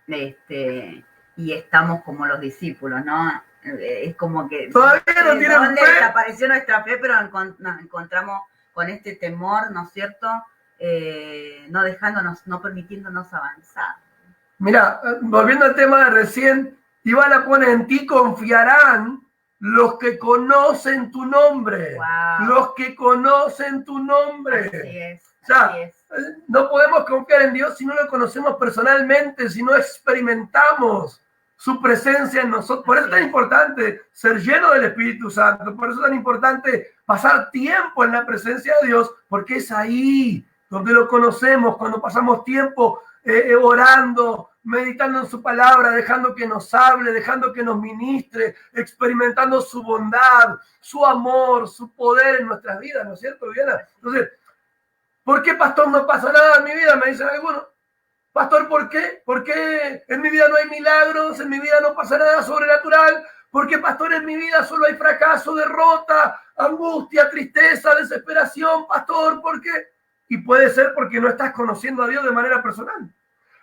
y estamos como los discípulos, ¿no? Es como que todavía no tienen ¿dónde fe? desapareció nuestra fe? Pero nos encontramos con este temor, ¿no es cierto? No dejándonos, no permitiéndonos avanzar. Mira, volviendo al tema de recién, Ivana pone: en ti confiarán los que conocen tu nombre. Wow. Los que conocen tu nombre. Así es. O sea, así es. no podemos confiar en Dios si no lo conocemos personalmente, si no experimentamos su presencia en nosotros. Por eso es tan importante ser lleno del Espíritu Santo, por eso es tan importante pasar tiempo en la presencia de Dios, porque es ahí donde lo conocemos, cuando pasamos tiempo orando, meditando en su palabra, dejando que nos hable, dejando que nos ministre, experimentando su bondad, su amor, su poder en nuestras vidas, ¿no es cierto, Viviana? Entonces, ¿por qué, pastor, no pasa nada en mi vida? Me dicen algunos. Pastor, ¿por qué? ¿Por qué en mi vida no hay milagros? ¿En mi vida no pasa nada sobrenatural? ¿Por qué, pastor, en mi vida solo hay fracaso, derrota, angustia, tristeza, desesperación? Pastor, ¿por qué? Y puede ser porque no estás conociendo a Dios de manera personal.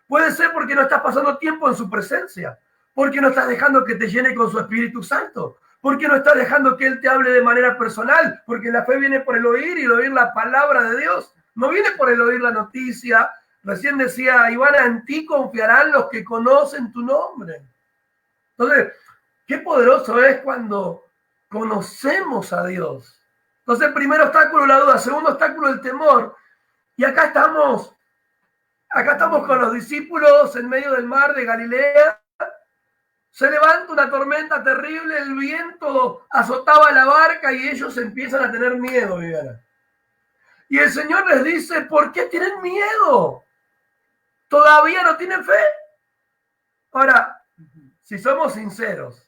Puede ser porque no estás pasando tiempo en su presencia. Porque no estás dejando que te llene con su Espíritu Santo. Porque no estás dejando que Él te hable de manera personal. Porque la fe viene por el oír y el oír la palabra de Dios. No viene por el oír la noticia. Recién decía Ivana: en ti confiarán los que conocen tu nombre. Entonces, qué poderoso es cuando conocemos a Dios. Entonces, primer obstáculo, la duda. Segundo obstáculo, el temor. Y acá estamos con los discípulos en medio del mar de Galilea. Se levanta una tormenta terrible, el viento azotaba la barca y ellos empiezan a tener miedo, Viviana. Y el Señor les dice: ¿por qué tienen miedo? ¿Todavía no tienen fe? Ahora, si somos sinceros,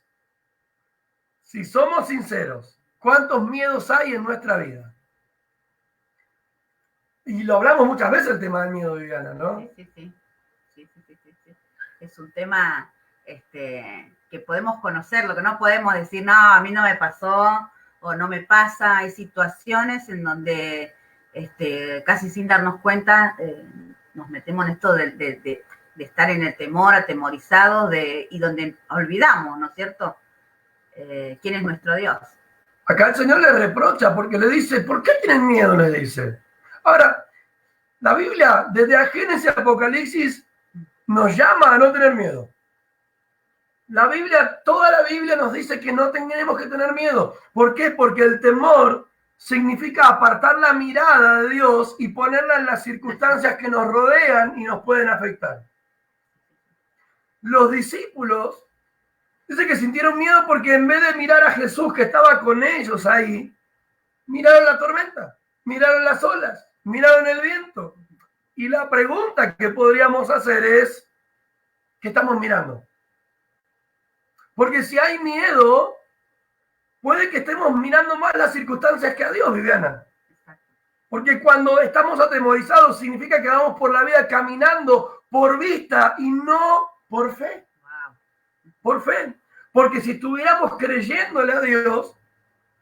¿cuántos miedos hay en nuestra vida? Y lo hablamos muchas veces, el tema del miedo, Viviana, ¿no? Sí. Es un tema que podemos conocerlo, que no podemos decir: no, a mí no me pasó o no me pasa. Hay situaciones en donde casi sin darnos cuenta nos metemos en esto de estar en el temor, atemorizados, y donde olvidamos, ¿no es cierto?, quién es nuestro Dios. Acá el Señor le reprocha porque le dice: ¿por qué tienen miedo? Le dice. Ahora, la Biblia, desde Génesis a Apocalipsis, nos llama a no tener miedo. La Biblia, toda la Biblia nos dice que no tenemos que tener miedo. ¿Por qué? Porque el temor significa apartar la mirada de Dios y ponerla en las circunstancias que nos rodean y nos pueden afectar. Los discípulos dice que sintieron miedo porque en vez de mirar a Jesús que estaba con ellos ahí, miraron la tormenta, miraron las olas, miraron el viento. Y la pregunta que podríamos hacer es: ¿qué estamos mirando? Porque si hay miedo, puede que estemos mirando más las circunstancias que a Dios, Viviana. Porque cuando estamos atemorizados significa que vamos por la vida caminando por vista y no por fe. Por fe. Porque si estuviéramos creyéndole a Dios,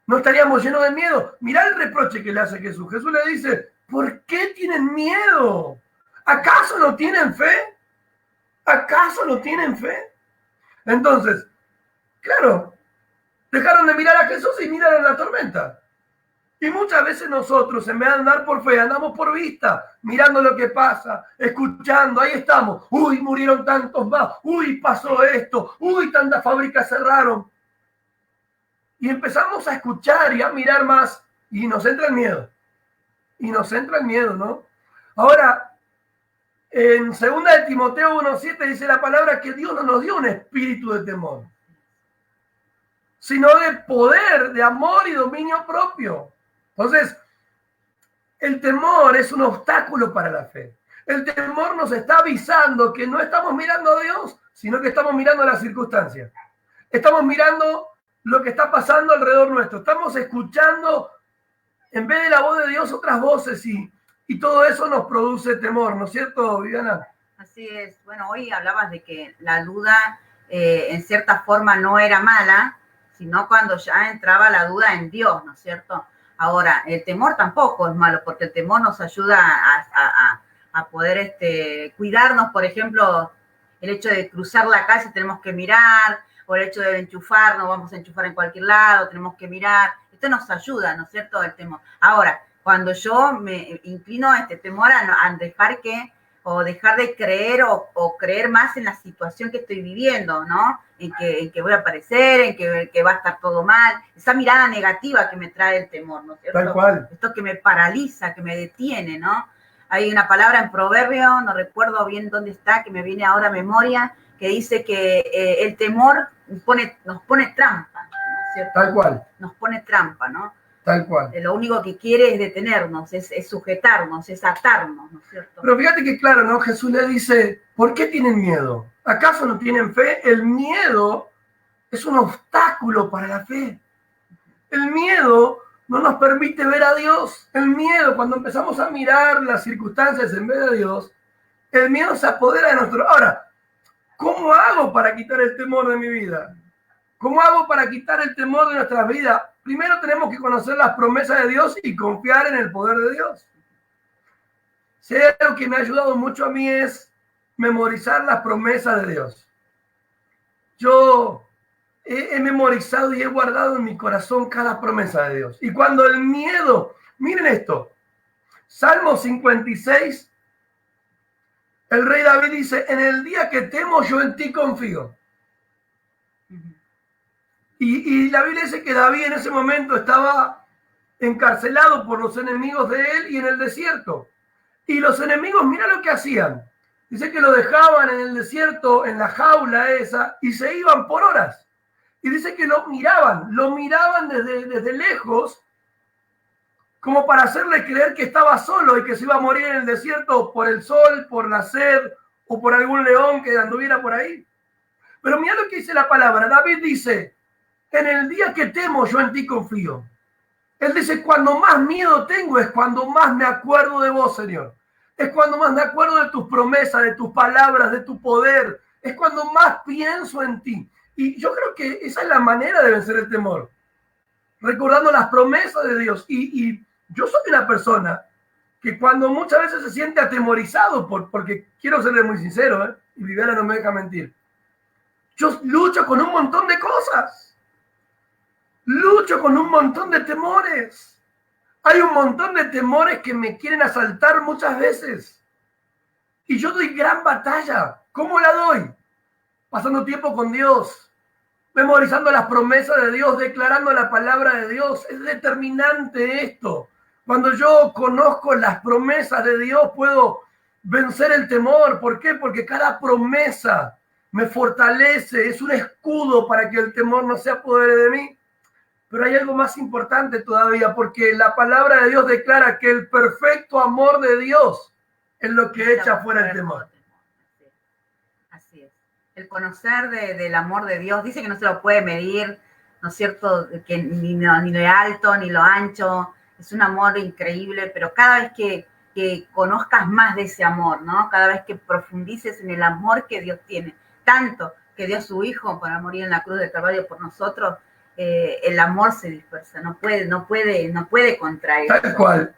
no estaríamos llenos de miedo. Mirá el reproche que le hace Jesús. Jesús le dice, ¿por qué tienen miedo? ¿Acaso no tienen fe? ¿Acaso no tienen fe? Entonces, claro, dejaron de mirar a Jesús y miraron la tormenta. Y muchas veces nosotros, en vez de andar por fe, andamos por vista, mirando lo que pasa, escuchando, ahí estamos. Uy, murieron tantos más. Uy, pasó esto. Uy, tantas fábricas cerraron. Y empezamos a escuchar y a mirar más. Y nos entra el miedo. Y nos entra el miedo, ¿no? Ahora, en 2 de Timoteo 1:7 dice la palabra que Dios no nos dio un espíritu de temor, sino de poder, de amor y dominio propio. Entonces, el temor es un obstáculo para la fe. El temor nos está avisando que no estamos mirando a Dios, sino que estamos mirando las circunstancias. Estamos mirando lo que está pasando alrededor nuestro. Estamos escuchando, en vez de la voz de Dios, otras voces y todo eso nos produce temor, ¿no es cierto, Viviana? Así es. Bueno, hoy hablabas de que la duda en cierta forma no era mala, sino cuando ya entraba la duda en Dios, ¿no es cierto? Ahora, el temor tampoco es malo, porque el temor nos ayuda a poder cuidarnos. Por ejemplo, el hecho de cruzar la calle tenemos que mirar, o el hecho de enchufarnos, vamos a enchufar en cualquier lado, tenemos que mirar. Esto nos ayuda, ¿no es cierto?, el temor. Ahora, cuando yo me inclino a este temor a dejar de creer o creer más en la situación que estoy viviendo, ¿no? En que voy a aparecer, en que va a estar todo mal. Esa mirada negativa que me trae el temor, ¿no es cierto? Tal cual. Esto que me paraliza, que me detiene, ¿no? Hay una palabra en Proverbio, no recuerdo bien dónde está, que me viene ahora a memoria, que dice que el temor nos pone trampa, ¿no es cierto? Tal cual. Nos pone trampa, ¿no? Tal cual. Lo único que quiere es detenernos, es sujetarnos, es atarnos, ¿no es cierto? Pero fíjate que claro, ¿no? Jesús le dice, ¿por qué tienen miedo? ¿Acaso no tienen fe? El miedo es un obstáculo para la fe. El miedo no nos permite ver a Dios. El miedo, cuando empezamos a mirar las circunstancias en vez de Dios, el miedo se apodera de nosotros. Ahora, ¿cómo hago para quitar el temor de mi vida? ¿Cómo hago para quitar el temor de nuestras vidas? Primero tenemos que conocer las promesas de Dios y confiar en el poder de Dios. Si hay algo que me ha ayudado mucho a mí es memorizar las promesas de Dios. Yo he memorizado y he guardado en mi corazón cada promesa de Dios. Y cuando el miedo, miren esto, Salmo 56, el rey David dice, en el día que temo yo en ti confío. Y la Biblia dice que David en ese momento estaba encarcelado por los enemigos de él y en el desierto. Y los enemigos, mira lo que hacían. Dice que lo dejaban en el desierto, en la jaula esa, y se iban por horas. Y dice que lo miraban desde lejos, como para hacerle creer que estaba solo y que se iba a morir en el desierto por el sol, por la sed, o por algún león que anduviera por ahí. Pero mira lo que dice la palabra. David dice, en el día que temo yo en ti confío. Él dice, cuando más miedo tengo es cuando más me acuerdo de vos, Señor. Es cuando más me acuerdo de tus promesas, de tus palabras, de tu poder. Es cuando más pienso en ti. Y yo creo que esa es la manera de vencer el temor. Recordando las promesas de Dios. Y yo soy una persona que cuando muchas veces se siente atemorizado, porque quiero serle muy sincero, y Viviana no me deja mentir. Yo lucho con un montón de cosas. Lucho con un montón de temores. Hay un montón de temores que me quieren asaltar muchas veces. Y yo doy gran batalla. ¿Cómo la doy? Pasando tiempo con Dios, memorizando las promesas de Dios, declarando la palabra de Dios. Es determinante esto. Cuando yo conozco las promesas de Dios, puedo vencer el temor. ¿Por qué? Porque cada promesa me fortalece, es un escudo para que el temor no se apodere de mí. Pero hay algo más importante todavía, porque la palabra de Dios declara que el perfecto amor de Dios es lo que echa fuera el temor. Así es. El conocer del amor de Dios, dice que no se lo puede medir, ¿no es cierto? Que ni lo alto, ni lo ancho, es un amor increíble, pero cada vez que conozcas más de ese amor, ¿no? Cada vez que profundices en el amor que Dios tiene, tanto que dio a su Hijo para morir en la cruz del Calvario por nosotros, el amor se dispersa, no puede contra eso. Tal cual.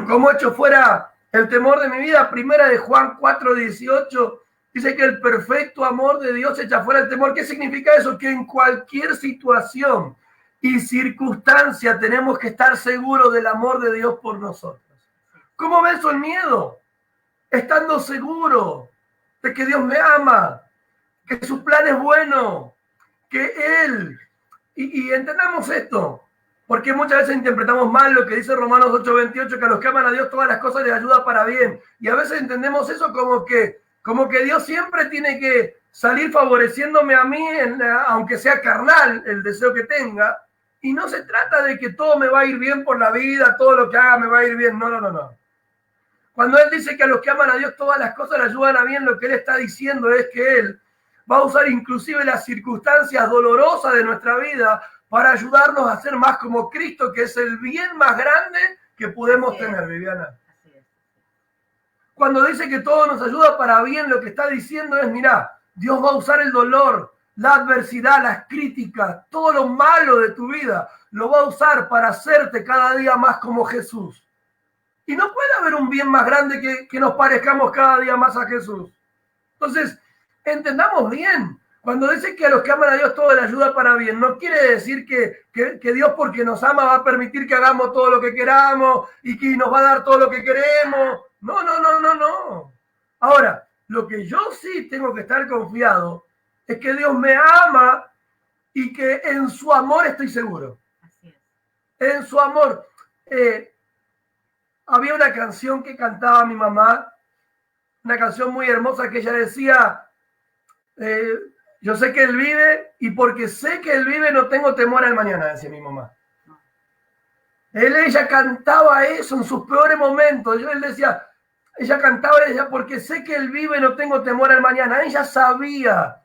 Como hecho fuera el temor de mi vida, primera de Juan 4:18, dice que el perfecto amor de Dios echa fuera el temor. ¿Qué significa eso? Que en cualquier situación y circunstancia tenemos que estar seguros del amor de Dios por nosotros. ¿Cómo venzo el miedo? Estando seguro de que Dios me ama, que su plan es bueno, que Él... Y entendamos esto, porque muchas veces interpretamos mal lo que dice Romanos 8:28, que a los que aman a Dios todas las cosas les ayuda para bien. Y a veces entendemos eso como que Dios siempre tiene que salir favoreciéndome a mí, aunque sea carnal el deseo que tenga. Y no se trata de que todo me va a ir bien por la vida, todo lo que haga me va a ir bien. No. Cuando Él dice que a los que aman a Dios todas las cosas le ayudan a bien, lo que Él está diciendo es que Él va a usar inclusive las circunstancias dolorosas de nuestra vida para ayudarnos a ser más como Cristo, que es el bien más grande que podemos tener, Viviana. Cuando dice que todo nos ayuda para bien, lo que está diciendo es, mirá, Dios va a usar el dolor, la adversidad, las críticas, todo lo malo de tu vida, lo va a usar para hacerte cada día más como Jesús. Y no puede haber un bien más grande que nos parezcamos cada día más a Jesús. Entonces, entendamos bien, cuando dice que a los que aman a Dios todo le ayuda para bien, no quiere decir que Dios porque nos ama va a permitir que hagamos todo lo que queramos y que nos va a dar todo lo que queremos. No. Ahora, lo que yo sí tengo que estar confiado es que Dios me ama y que en su amor estoy seguro. Así es. En su amor. Había una canción que cantaba mi mamá, una canción muy hermosa que ella decía... yo sé que Él vive y porque sé que Él vive no tengo temor al mañana, decía mi mamá. Ella cantaba eso en sus peores momentos. Él decía, ella cantaba y decía, porque sé que Él vive no tengo temor al mañana. Ella sabía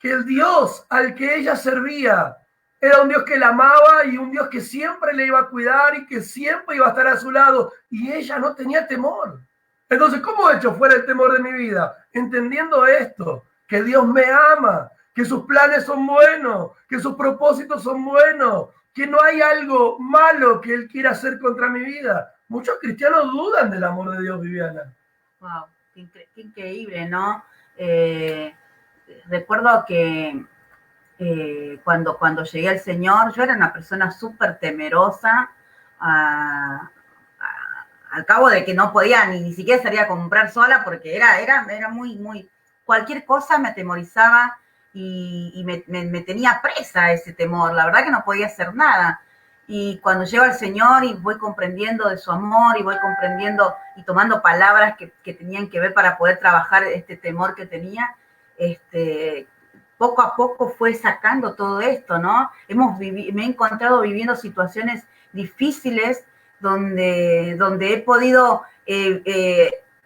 que el Dios al que ella servía era un Dios que la amaba y un Dios que siempre le iba a cuidar y que siempre iba a estar a su lado. Y ella no tenía temor. Entonces, ¿cómo he hecho fuera el temor de mi vida? Entendiendo esto, que Dios me ama, que sus planes son buenos, que sus propósitos son buenos, que no hay algo malo que Él quiera hacer contra mi vida. Muchos cristianos dudan del amor de Dios, Viviana. Wow, qué increíble, ¿no? Recuerdo que cuando llegué al Señor, yo era una persona súper temerosa, al cabo de que no podía ni siquiera salir a comprar sola porque era muy, cualquier cosa me atemorizaba y me tenía presa ese temor, la verdad que no podía hacer nada. Y cuando llego al Señor y voy comprendiendo de su amor y voy comprendiendo y tomando palabras que tenían que ver para poder trabajar este temor que tenía, poco a poco fue sacando todo esto, ¿no? Me he encontrado viviendo situaciones difíciles donde he podido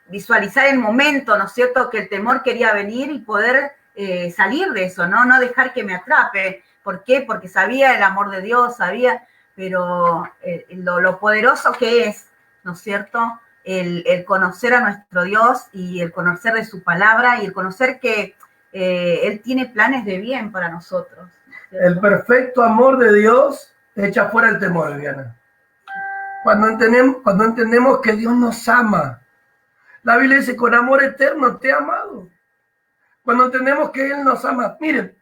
visualizar el momento, ¿no es cierto?, que el temor quería venir y poder salir de eso, ¿no? No dejar que me atrape. ¿Por qué? Porque sabía el amor de Dios, pero lo poderoso que es, ¿no es cierto?, el conocer a nuestro Dios y el conocer de su palabra y el conocer que Él tiene planes de bien para nosotros. ¿Cierto? El perfecto amor de Dios echa fuera el temor, Viviana. Cuando entendemos que Dios nos ama. La Biblia dice, con amor eterno te he amado. Cuando entendemos que Él nos ama. Miren,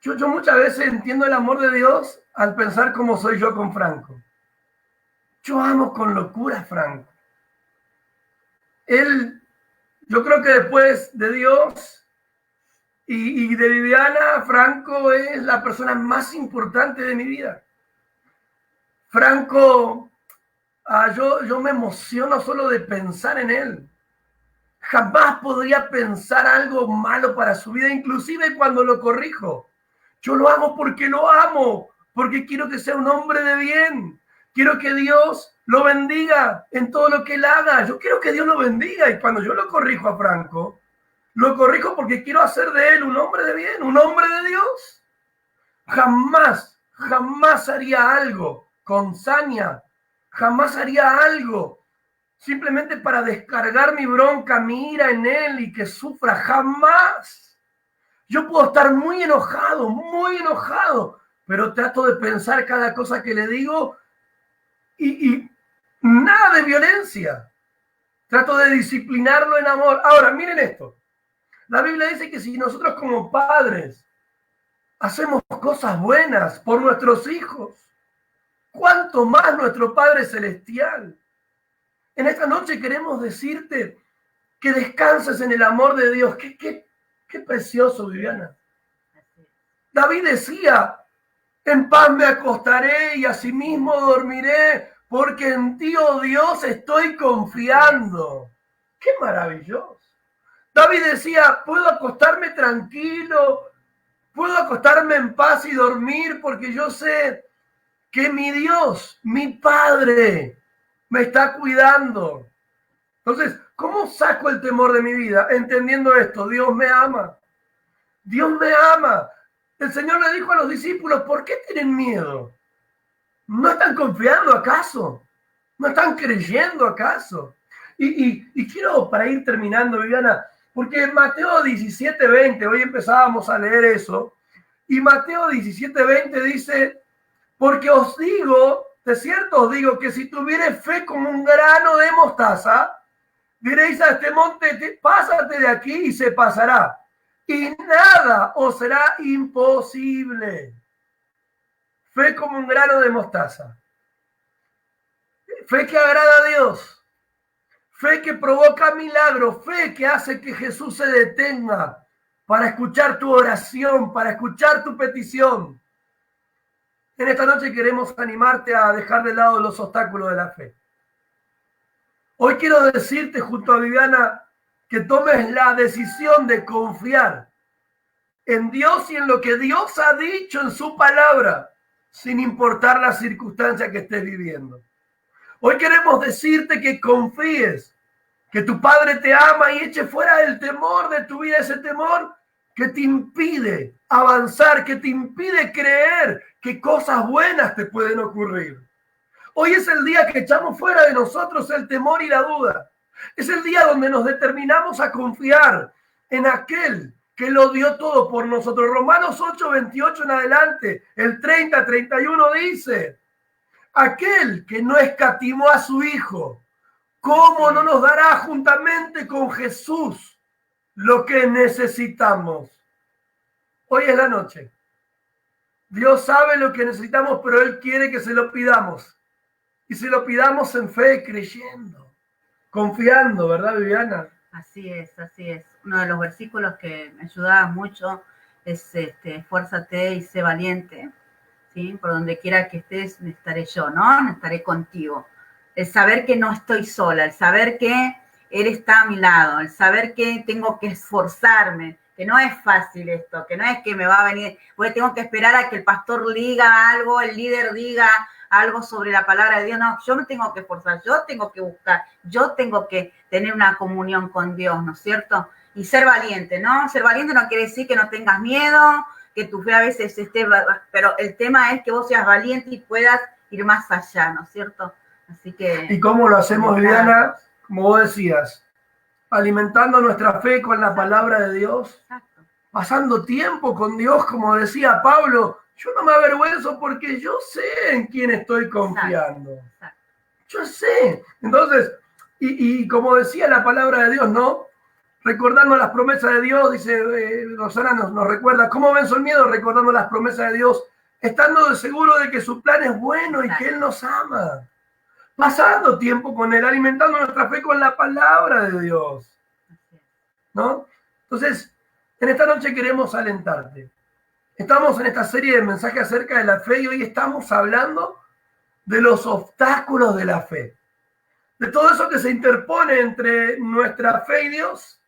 yo muchas veces entiendo el amor de Dios al pensar como soy yo con Franco. Yo amo con locura a Franco. Yo creo que después de Dios y de Viviana, Franco es la persona más importante de mi vida. Franco, yo me emociono solo de pensar en él. Jamás podría pensar algo malo para su vida, inclusive cuando lo corrijo. Yo lo hago porque lo amo, porque quiero que sea un hombre de bien. Quiero que Dios lo bendiga en todo lo que él haga. Yo quiero que Dios lo bendiga. Y cuando yo lo corrijo a Franco, lo corrijo porque quiero hacer de él un hombre de bien, un hombre de Dios. Jamás haría algo con saña. Jamás haría algo simplemente para descargar mi bronca, mi ira en él y que sufra. Jamás. Yo puedo estar muy enojado, pero trato de pensar cada cosa que le digo y nada de violencia. Trato de disciplinarlo en amor. Ahora, miren esto. La Biblia dice que si nosotros como padres hacemos cosas buenas por nuestros hijos, ¿cuánto más nuestro Padre Celestial? En esta noche queremos decirte que descanses en el amor de Dios. Qué precioso, Viviana. David decía, en paz me acostaré y asimismo dormiré, porque en ti, oh Dios, estoy confiando. ¡Qué maravilloso! David decía, puedo acostarme tranquilo, puedo acostarme en paz y dormir, porque yo sé que mi Dios, mi Padre, me está cuidando. Entonces, ¿cómo saco el temor de mi vida? Entendiendo esto, Dios me ama. Dios me ama. El Señor le dijo a los discípulos, ¿por qué tienen miedo? ¿No están confiando acaso? ¿No están creyendo acaso? Y quiero, para ir terminando, Viviana, porque en Mateo 17:20, hoy empezábamos a leer eso, y Mateo 17:20 dice, porque os digo, de cierto os digo, que si tuvierais fe como un grano de mostaza, diréis a este monte, pásate de aquí y se pasará. Y nada os será imposible. Fe como un grano de mostaza. Fe que agrada a Dios. Fe que provoca milagros. Fe que hace que Jesús se detenga para escuchar tu oración, para escuchar tu petición. En esta noche queremos animarte a dejar de lado los obstáculos de la fe. Hoy quiero decirte junto a Viviana que tomes la decisión de confiar en Dios y en lo que Dios ha dicho en su palabra, sin importar la circunstancia que estés viviendo. Hoy queremos decirte que confíes, que tu Padre te ama y eche fuera el temor de tu vida, ese temor que te impide avanzar, que te impide creer que cosas buenas te pueden ocurrir. Hoy es el día que echamos fuera de nosotros el temor y la duda. Es el día donde nos determinamos a confiar en aquel que lo dio todo por nosotros. Romanos 8:28 en adelante, el 30-31 dice, aquel que no escatimó a su Hijo, ¿cómo no nos dará juntamente con Jesús lo que necesitamos? Hoy es la noche. Dios sabe lo que necesitamos, pero Él quiere que se lo pidamos. Y se lo pidamos en fe, creyendo, confiando, ¿verdad, Viviana? Así es, así es. Uno de los versículos que me ayudaba mucho es esfuérzate y sé valiente, ¿sí? Por donde quiera que estés, estaré yo, ¿no? Estaré contigo. El saber que no estoy sola, el saber que Él está a mi lado, el saber que tengo que esforzarme, que no es fácil esto, que no es que me va a venir, porque tengo que esperar a que el pastor diga algo, el líder diga algo sobre la palabra de Dios. No, yo me tengo que esforzar, yo tengo que buscar, yo tengo que tener una comunión con Dios, ¿no es cierto? Y ser valiente, ¿no? Ser valiente no quiere decir que no tengas miedo, que tu fe a veces esté, pero el tema es que vos seas valiente y puedas ir más allá, ¿no es cierto? Así que... ¿Y cómo lo hacemos, Viviana? Como vos decías, alimentando nuestra fe con la palabra de Dios, pasando tiempo con Dios, como decía Pablo, yo no me avergüenzo porque yo sé en quién estoy confiando. Yo sé. Entonces, y como decía la palabra de Dios, ¿no? Recordando las promesas de Dios, dice Rosana nos recuerda, ¿cómo venzo el miedo? Recordando las promesas de Dios, estando de seguro de que su plan es bueno y que Él nos ama. Pasando tiempo con Él, alimentando nuestra fe con la palabra de Dios, ¿no? Entonces, en esta noche queremos alentarte. Estamos en esta serie de mensajes acerca de la fe y hoy estamos hablando de los obstáculos de la fe. De todo eso que se interpone entre nuestra fe y Dios.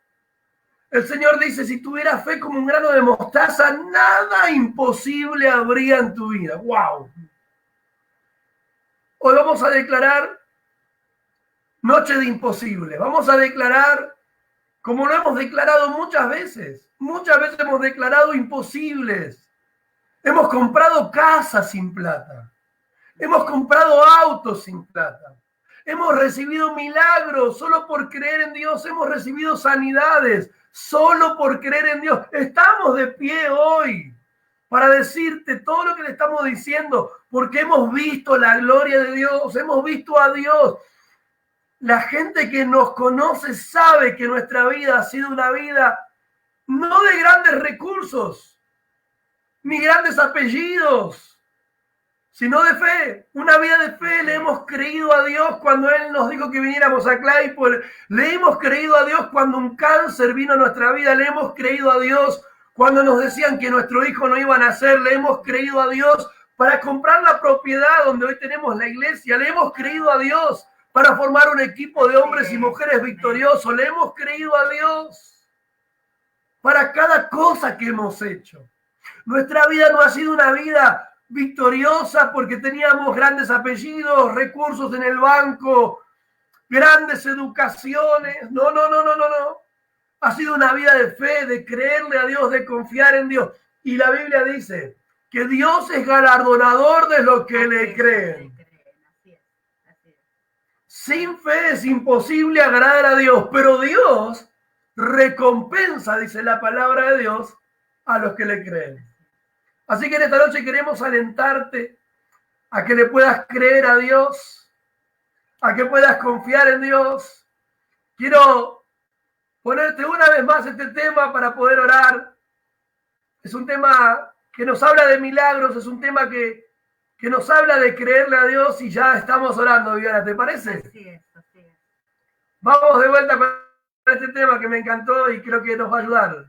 El Señor dice, si tuvieras fe como un grano de mostaza, nada imposible habría en tu vida. ¡Wow! Hoy vamos a declarar noche de imposible. Vamos a declarar, como lo hemos declarado muchas veces hemos declarado imposibles. Hemos comprado casas sin plata. Hemos comprado autos sin plata. Hemos recibido milagros solo por creer en Dios. Hemos recibido sanidades solo por creer en Dios. Estamos de pie hoy para decirte todo lo que le estamos diciendo, porque hemos visto la gloria de Dios, hemos visto a Dios. La gente que nos conoce sabe que nuestra vida ha sido una vida no de grandes recursos, ni grandes apellidos, sino de fe, una vida de fe. Le hemos creído a Dios cuando Él nos dijo que viniéramos a Claypole, le hemos creído a Dios cuando un cáncer vino a nuestra vida, le hemos creído a Dios cuando nos decían que nuestro hijo no iba a nacer, le hemos creído a Dios para comprar la propiedad donde hoy tenemos la iglesia, le hemos creído a Dios para formar un equipo de hombres y mujeres victoriosos, le hemos creído a Dios para cada cosa que hemos hecho. Nuestra vida no ha sido una vida victoriosa porque teníamos grandes apellidos, recursos en el banco, grandes educaciones. No. Ha sido una vida de fe, de creerle a Dios, de confiar en Dios. Y la Biblia dice que Dios es galardonador de los que le creen. Sin fe es imposible agradar a Dios, pero Dios recompensa, dice la palabra de Dios, a los que le creen. Así que en esta noche queremos alentarte a que le puedas creer a Dios, a que puedas confiar en Dios. Quiero ponerte una vez más este tema para poder orar. Es un tema que nos habla de milagros, es un tema que nos habla de creerle a Dios y ya estamos orando, Viviana, ¿te parece? Así es. Vamos de vuelta con este tema que me encantó y creo que nos va a ayudar.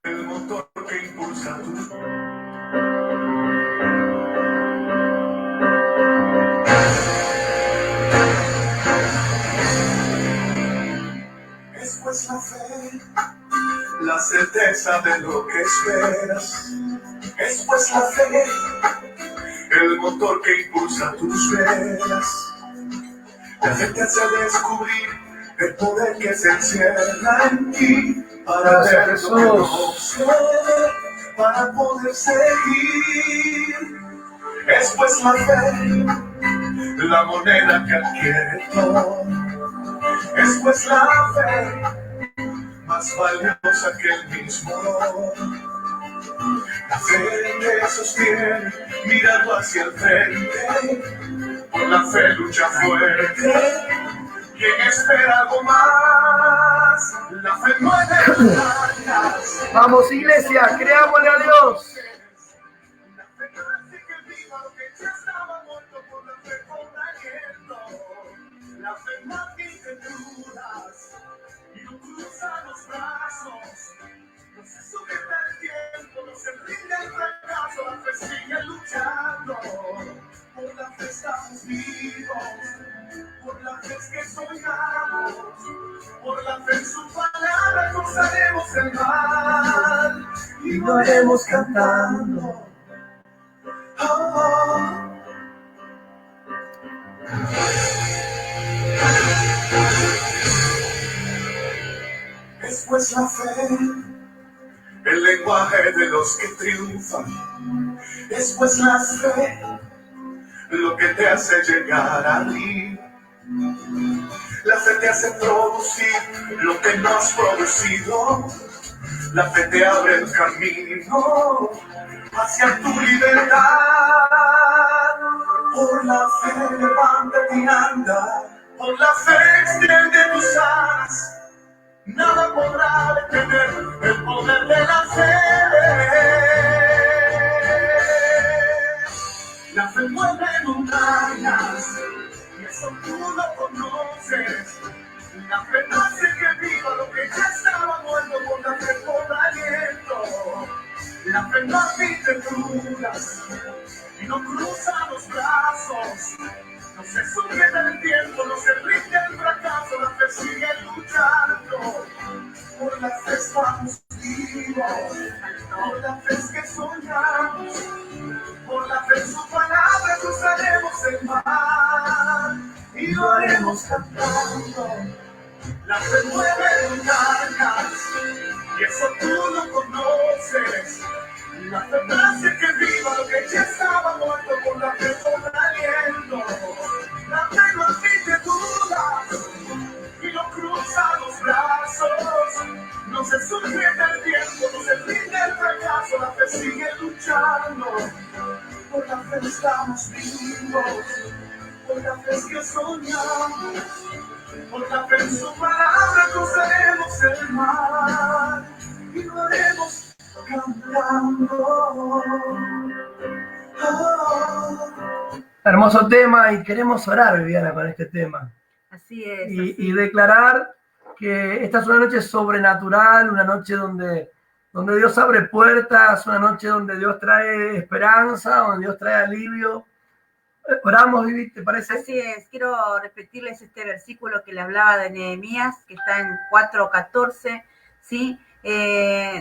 El motor que impulsa tu es pues la fe, la certeza de lo que esperas. Es pues la fe, el motor que impulsa tus velas. La fe te hace descubrir el poder que se encierra en ti para ver lo que no observe, para poder seguir. Es pues la fe, la moneda que adquiere todo. Es pues la fe, más valiosa que el mismo oro. La fe me sostiene mirando hacia el frente, por la fe lucha fuerte. ¿Quién espera algo más? La fe mueve montañas. Vamos, iglesia, creámosle a Dios. La fe hace que viva lo que ya estaba muerto, por la fe cobra aliento. La fe no admite dudas y no cruza los brazos. No se sujeta el tiempo, no se rinde el fracaso. La fe sigue luchando. Por la fe estamos vivos. Por la fe es que soñamos, por la fe en su palabra cruzaremos el mar y lo haremos cantando. Oh. Es pues la fe, el lenguaje de los que triunfan. Es pues la fe, lo que te hace llegar a mí. La fe te hace producir lo que no has producido. La fe te abre el camino hacia tu libertad. Por la fe levántate y anda. Por la fe extiende tus alas. Nada podrá detener el poder de la fe. La fe mueve montañas. Y eso tú lo conoces. La fe hace que viva lo que ya estaba muerto, por la fe cobra aliento. La fe no admite dudas y no cruza los brazos. No se sujeta el tiempo, no se rinde el fracaso. La fe sigue luchando. Por la fe estamos vivos. Por la fe es que soñamos. Por la fe en su palabra cruzaremos el mar y lo haremos seguiremos cantando. La fe mueve montañas, y eso tú lo conoces. La fe hace que viva lo que ya estaba muerto, con la fe toma aliento. La fe no admite dudas y no cruza los brazos. No se sujeta el tiempo, no se rinde el fracaso. La fe sigue luchando. Por la fe estamos vivos, por la fe es que soñamos. Por la fe en su palabra cruzaremos el mar y lo haremos cantando. Hermoso tema, y queremos orar, Viviana, con este tema. Así es. Y declarar que esta es una noche sobrenatural, una noche donde Dios abre puertas, una noche donde Dios trae esperanza, donde Dios trae alivio. Oramos, Vivi, ¿te parece? Así es. Quiero repetirles este versículo que le hablaba de Nehemías, que está en 4:14, ¿sí?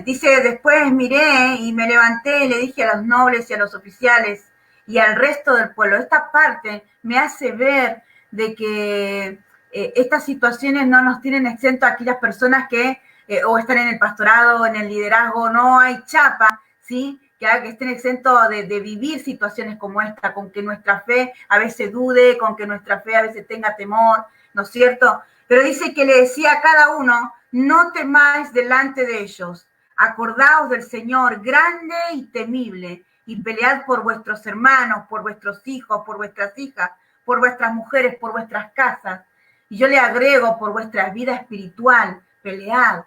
Dice: después miré y me levanté y le dije a los nobles y a los oficiales y al resto del pueblo. Esta parte me hace ver de que estas situaciones no nos tienen exento a aquellas personas que o están en el pastorado, en el liderazgo. No hay chapa, ¿sí?, que haga que estén exentos de vivir situaciones como esta, con que nuestra fe a veces dude, con que nuestra fe a veces tenga temor, ¿no es cierto? Pero dice que le decía a cada uno: no temáis delante de ellos, acordaos del Señor grande y temible, y pelead por vuestros hermanos, por vuestros hijos, por vuestras hijas, por vuestras mujeres, por vuestras casas. Y yo le agrego: por vuestra vida espiritual, pelead,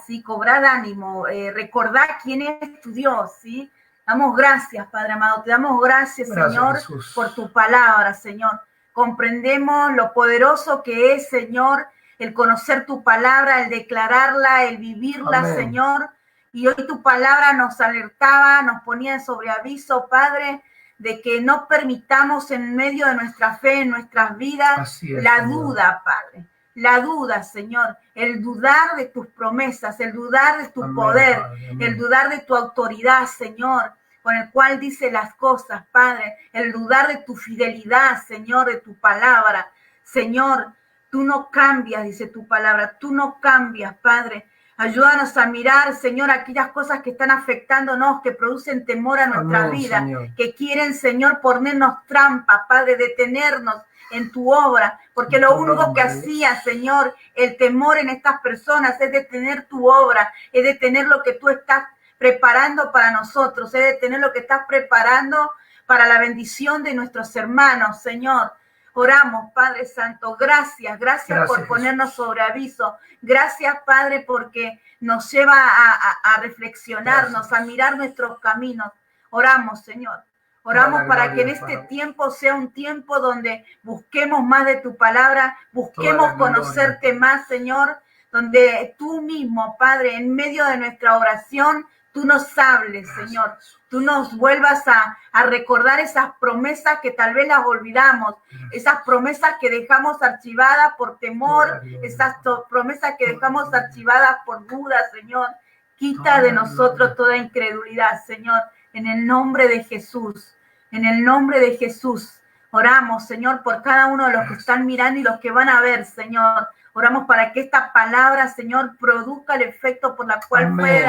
¿sí? Cobrad ánimo, recordad quién es tu Dios, ¿sí? Damos gracias, Padre amado, te damos gracias, Señor, Jesús, por tu palabra, Señor. Comprendemos lo poderoso que es, Señor, el conocer tu palabra, el declararla, el vivirla, amén, Señor. Y hoy tu palabra nos alertaba, nos ponía sobre aviso, Padre, de que no permitamos en medio de nuestra fe, en nuestras vidas, la duda, Padre. La duda, Señor, el dudar de tus promesas, el dudar de tu poder, el dudar de tu autoridad, Señor, con el cual dice las cosas, Padre, el dudar de tu fidelidad, Señor, de tu palabra. Señor, tú no cambias, dice tu palabra, tú no cambias, Padre. Ayúdanos a mirar, Señor, aquellas cosas que están afectándonos, que producen temor a nuestra vida, Señor, que quieren, Señor, ponernos trampas, Padre, detenernos en tu obra, porque lo único que hacía, Señor, el temor en estas personas es detener tu obra, es detener lo que tú estás preparando para nosotros, es detener lo que estás preparando para la bendición de nuestros hermanos, Señor. Oramos, Padre Santo, gracias por ponernos Jesús sobre aviso. Gracias, Padre, porque nos lleva a reflexionarnos, a mirar nuestros caminos. Oramos, Señor. Oramos para que en este tiempo sea un tiempo donde busquemos más de tu palabra, busquemos conocerte más, Señor, donde tú mismo, Padre, en medio de nuestra oración, tú nos hables, Señor. Tú nos vuelvas a recordar esas promesas que tal vez las olvidamos, esas promesas que dejamos archivadas por temor, esas promesas que dejamos archivadas por dudas, Señor. Quita de nosotros toda incredulidad, Señor, en el nombre de Jesús. En el nombre de Jesús. Oramos, Señor, por cada uno de los que están mirando y los que van a ver, Señor. Oramos para que esta palabra, Señor, produzca el efecto por la cual fue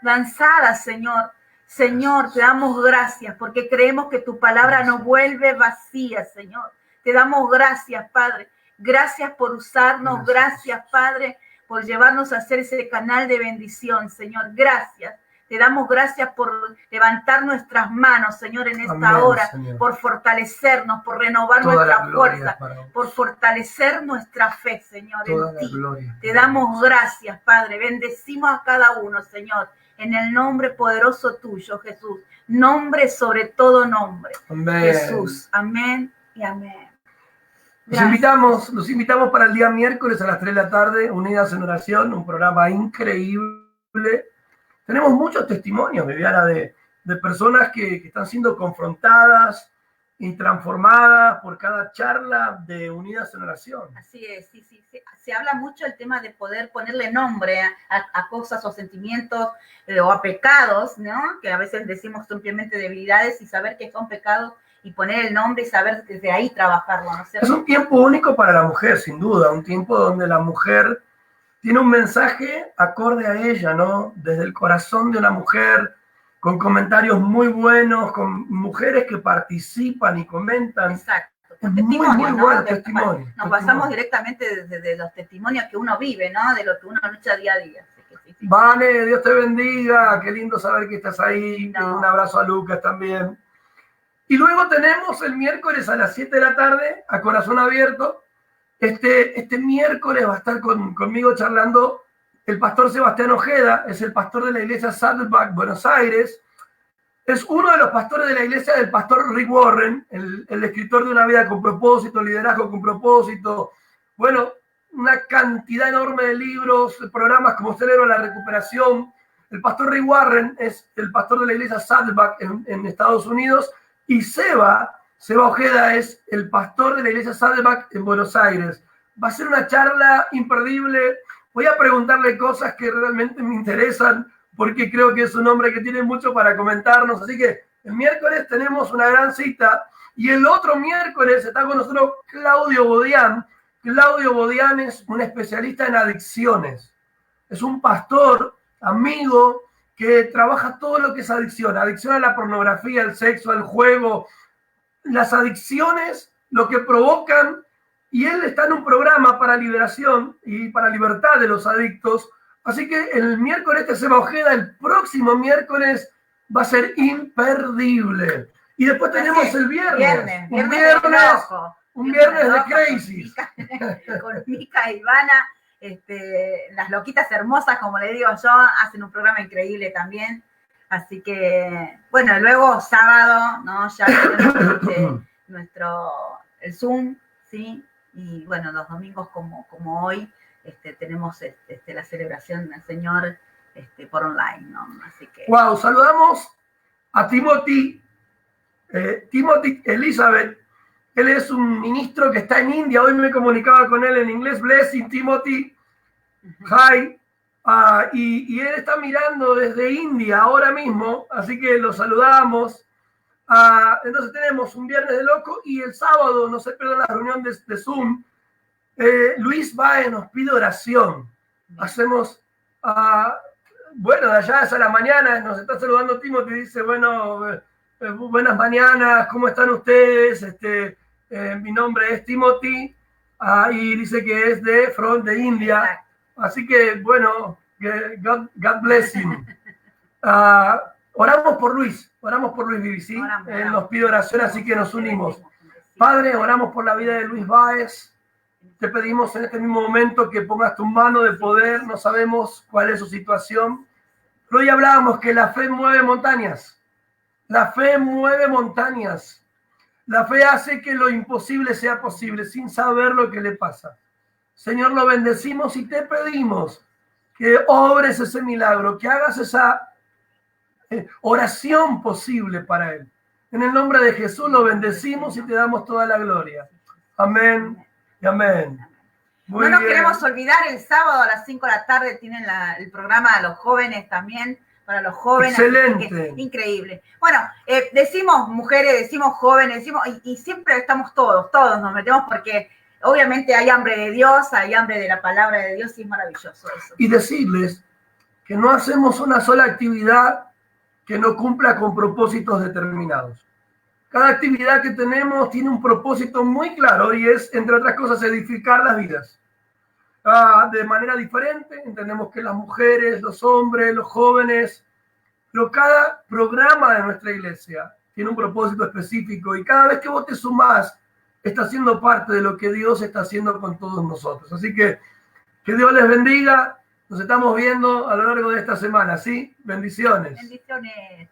lanzada, Señor. Señor, te damos gracias porque creemos que tu palabra no vuelve vacía, Señor. Te damos gracias, Padre. Gracias por usarnos. Gracias, Padre, por llevarnos a ser ese canal de bendición, Señor. Gracias. Te damos gracias por levantar nuestras manos, Señor, en esta hora, Señor, por fortalecernos, por renovar nuestra fuerza, por fortalecer nuestra fe, Señor, en ti. Te damos gracias, Padre. Bendecimos a cada uno, Señor, en el nombre poderoso tuyo, Jesús. Nombre sobre todo nombre. Amén. Jesús. Amén y amén. Los invitamos para el día miércoles a las 3 de la tarde, Unidas en Oración, un programa increíble. Tenemos muchos testimonios, Viviana, de personas que están siendo confrontadas, y transformadas por cada charla de Unidas en Oración. Así es, sí. Se habla mucho del tema de poder ponerle nombre a cosas o sentimientos o a pecados, ¿no? Que a veces decimos simplemente debilidades y saber que son pecados y poner el nombre y saber desde ahí trabajarlo, ¿no es cierto? Es un tiempo único para la mujer, sin duda, un tiempo donde la mujer tiene un mensaje acorde a ella, ¿no? Desde el corazón de una mujer, con comentarios muy buenos, con mujeres que participan y comentan. Exacto. Es Testimonio, muy ¿no? bueno, testimonio. Nos basamos directamente de los testimonios que uno vive, ¿no? De lo que uno lucha día a día. Sí. Vale, Dios te bendiga, qué lindo saber que estás ahí. No. Un abrazo a Lucas también. Y luego tenemos el miércoles a las 7 de la tarde, a corazón abierto. Este miércoles va a estar conmigo charlando el pastor Sebastián Ojeda, es el pastor de la iglesia Saddleback, Buenos Aires. Es uno de los pastores de la iglesia del pastor Rick Warren, el escritor de Una vida con propósito, liderazgo con propósito. Bueno, una cantidad enorme de libros, programas como Celebro la Recuperación. El pastor Rick Warren es el pastor de la iglesia Saddleback en Estados Unidos. Y Seba Ojeda es el pastor de la iglesia Saddleback en Buenos Aires. Va a ser una charla imperdible. Voy a preguntarle cosas que realmente me interesan, porque creo que es un hombre que tiene mucho para comentarnos. Así que el miércoles tenemos una gran cita. Y el otro miércoles está con nosotros Claudio Bodián. Claudio Bodián es un especialista en adicciones. Es un pastor, amigo, que trabaja todo lo que es adicción. Adicción a la pornografía, al sexo, al juego. Las adicciones, lo que provocan. Y él está en un programa para liberación y para libertad de los adictos. Así que el miércoles Seba Ojeda, el próximo miércoles, va a ser imperdible. Y después tenemos el viernes. Un viernes de Crazy. Con Mica y Ivana, las loquitas hermosas, como le digo yo, hacen un programa increíble también. Así que, bueno, luego sábado, ¿no? Ya tenemos el Zoom, ¿sí? Y bueno, los domingos como hoy, tenemos la celebración del Señor por online, ¿no? Así que... Wow, saludamos a Timothy Elizabeth. Él es un ministro que está en India. Hoy me comunicaba con él en inglés. Blessing, Timothy. Hi. Y él está mirando desde India ahora mismo, así que lo saludamos. Entonces tenemos un viernes de loco y el sábado, no se pierdan la reunión de Zoom. Luis Baez nos pide oración. Hacemos, bueno, de allá es a la mañana, nos está saludando Timothy, dice, bueno, buenas mañanas, ¿cómo están ustedes? Mi nombre es Timothy, y dice que es de India. Así que, bueno, God bless him. Oramos por Luis Vivi, ¿sí? Él nos pide oración, así que nos unimos. Padre, oramos por la vida de Luis Baez. Te pedimos en este mismo momento que pongas tu mano de poder. No sabemos cuál es su situación. Pero hoy hablábamos que la fe mueve montañas. La fe mueve montañas. La fe hace que lo imposible sea posible sin saber lo que le pasa. Señor, lo bendecimos y te pedimos que obres ese milagro, que hagas esa oración posible para él. En el nombre de Jesús lo bendecimos y te damos toda la gloria. Amén y amén. No nos queremos olvidar, el sábado a las 5 de la tarde tienen el programa a los jóvenes también, para los jóvenes. Excelente. Increíble. Bueno, decimos mujeres, decimos jóvenes, decimos, y siempre estamos todos nos metemos porque obviamente hay hambre de Dios, hay hambre de la palabra de Dios y es maravilloso eso. Y decirles que no hacemos una sola actividad que no cumpla con propósitos determinados. Cada actividad que tenemos tiene un propósito muy claro y es, entre otras cosas, edificar las vidas. De manera diferente, entendemos que las mujeres, los hombres, los jóvenes, pero cada programa de nuestra iglesia tiene un propósito específico y cada vez que vos te sumás, está siendo parte de lo que Dios está haciendo con todos nosotros. Así que Dios les bendiga. Nos estamos viendo a lo largo de esta semana, ¿sí? Bendiciones. Bendiciones.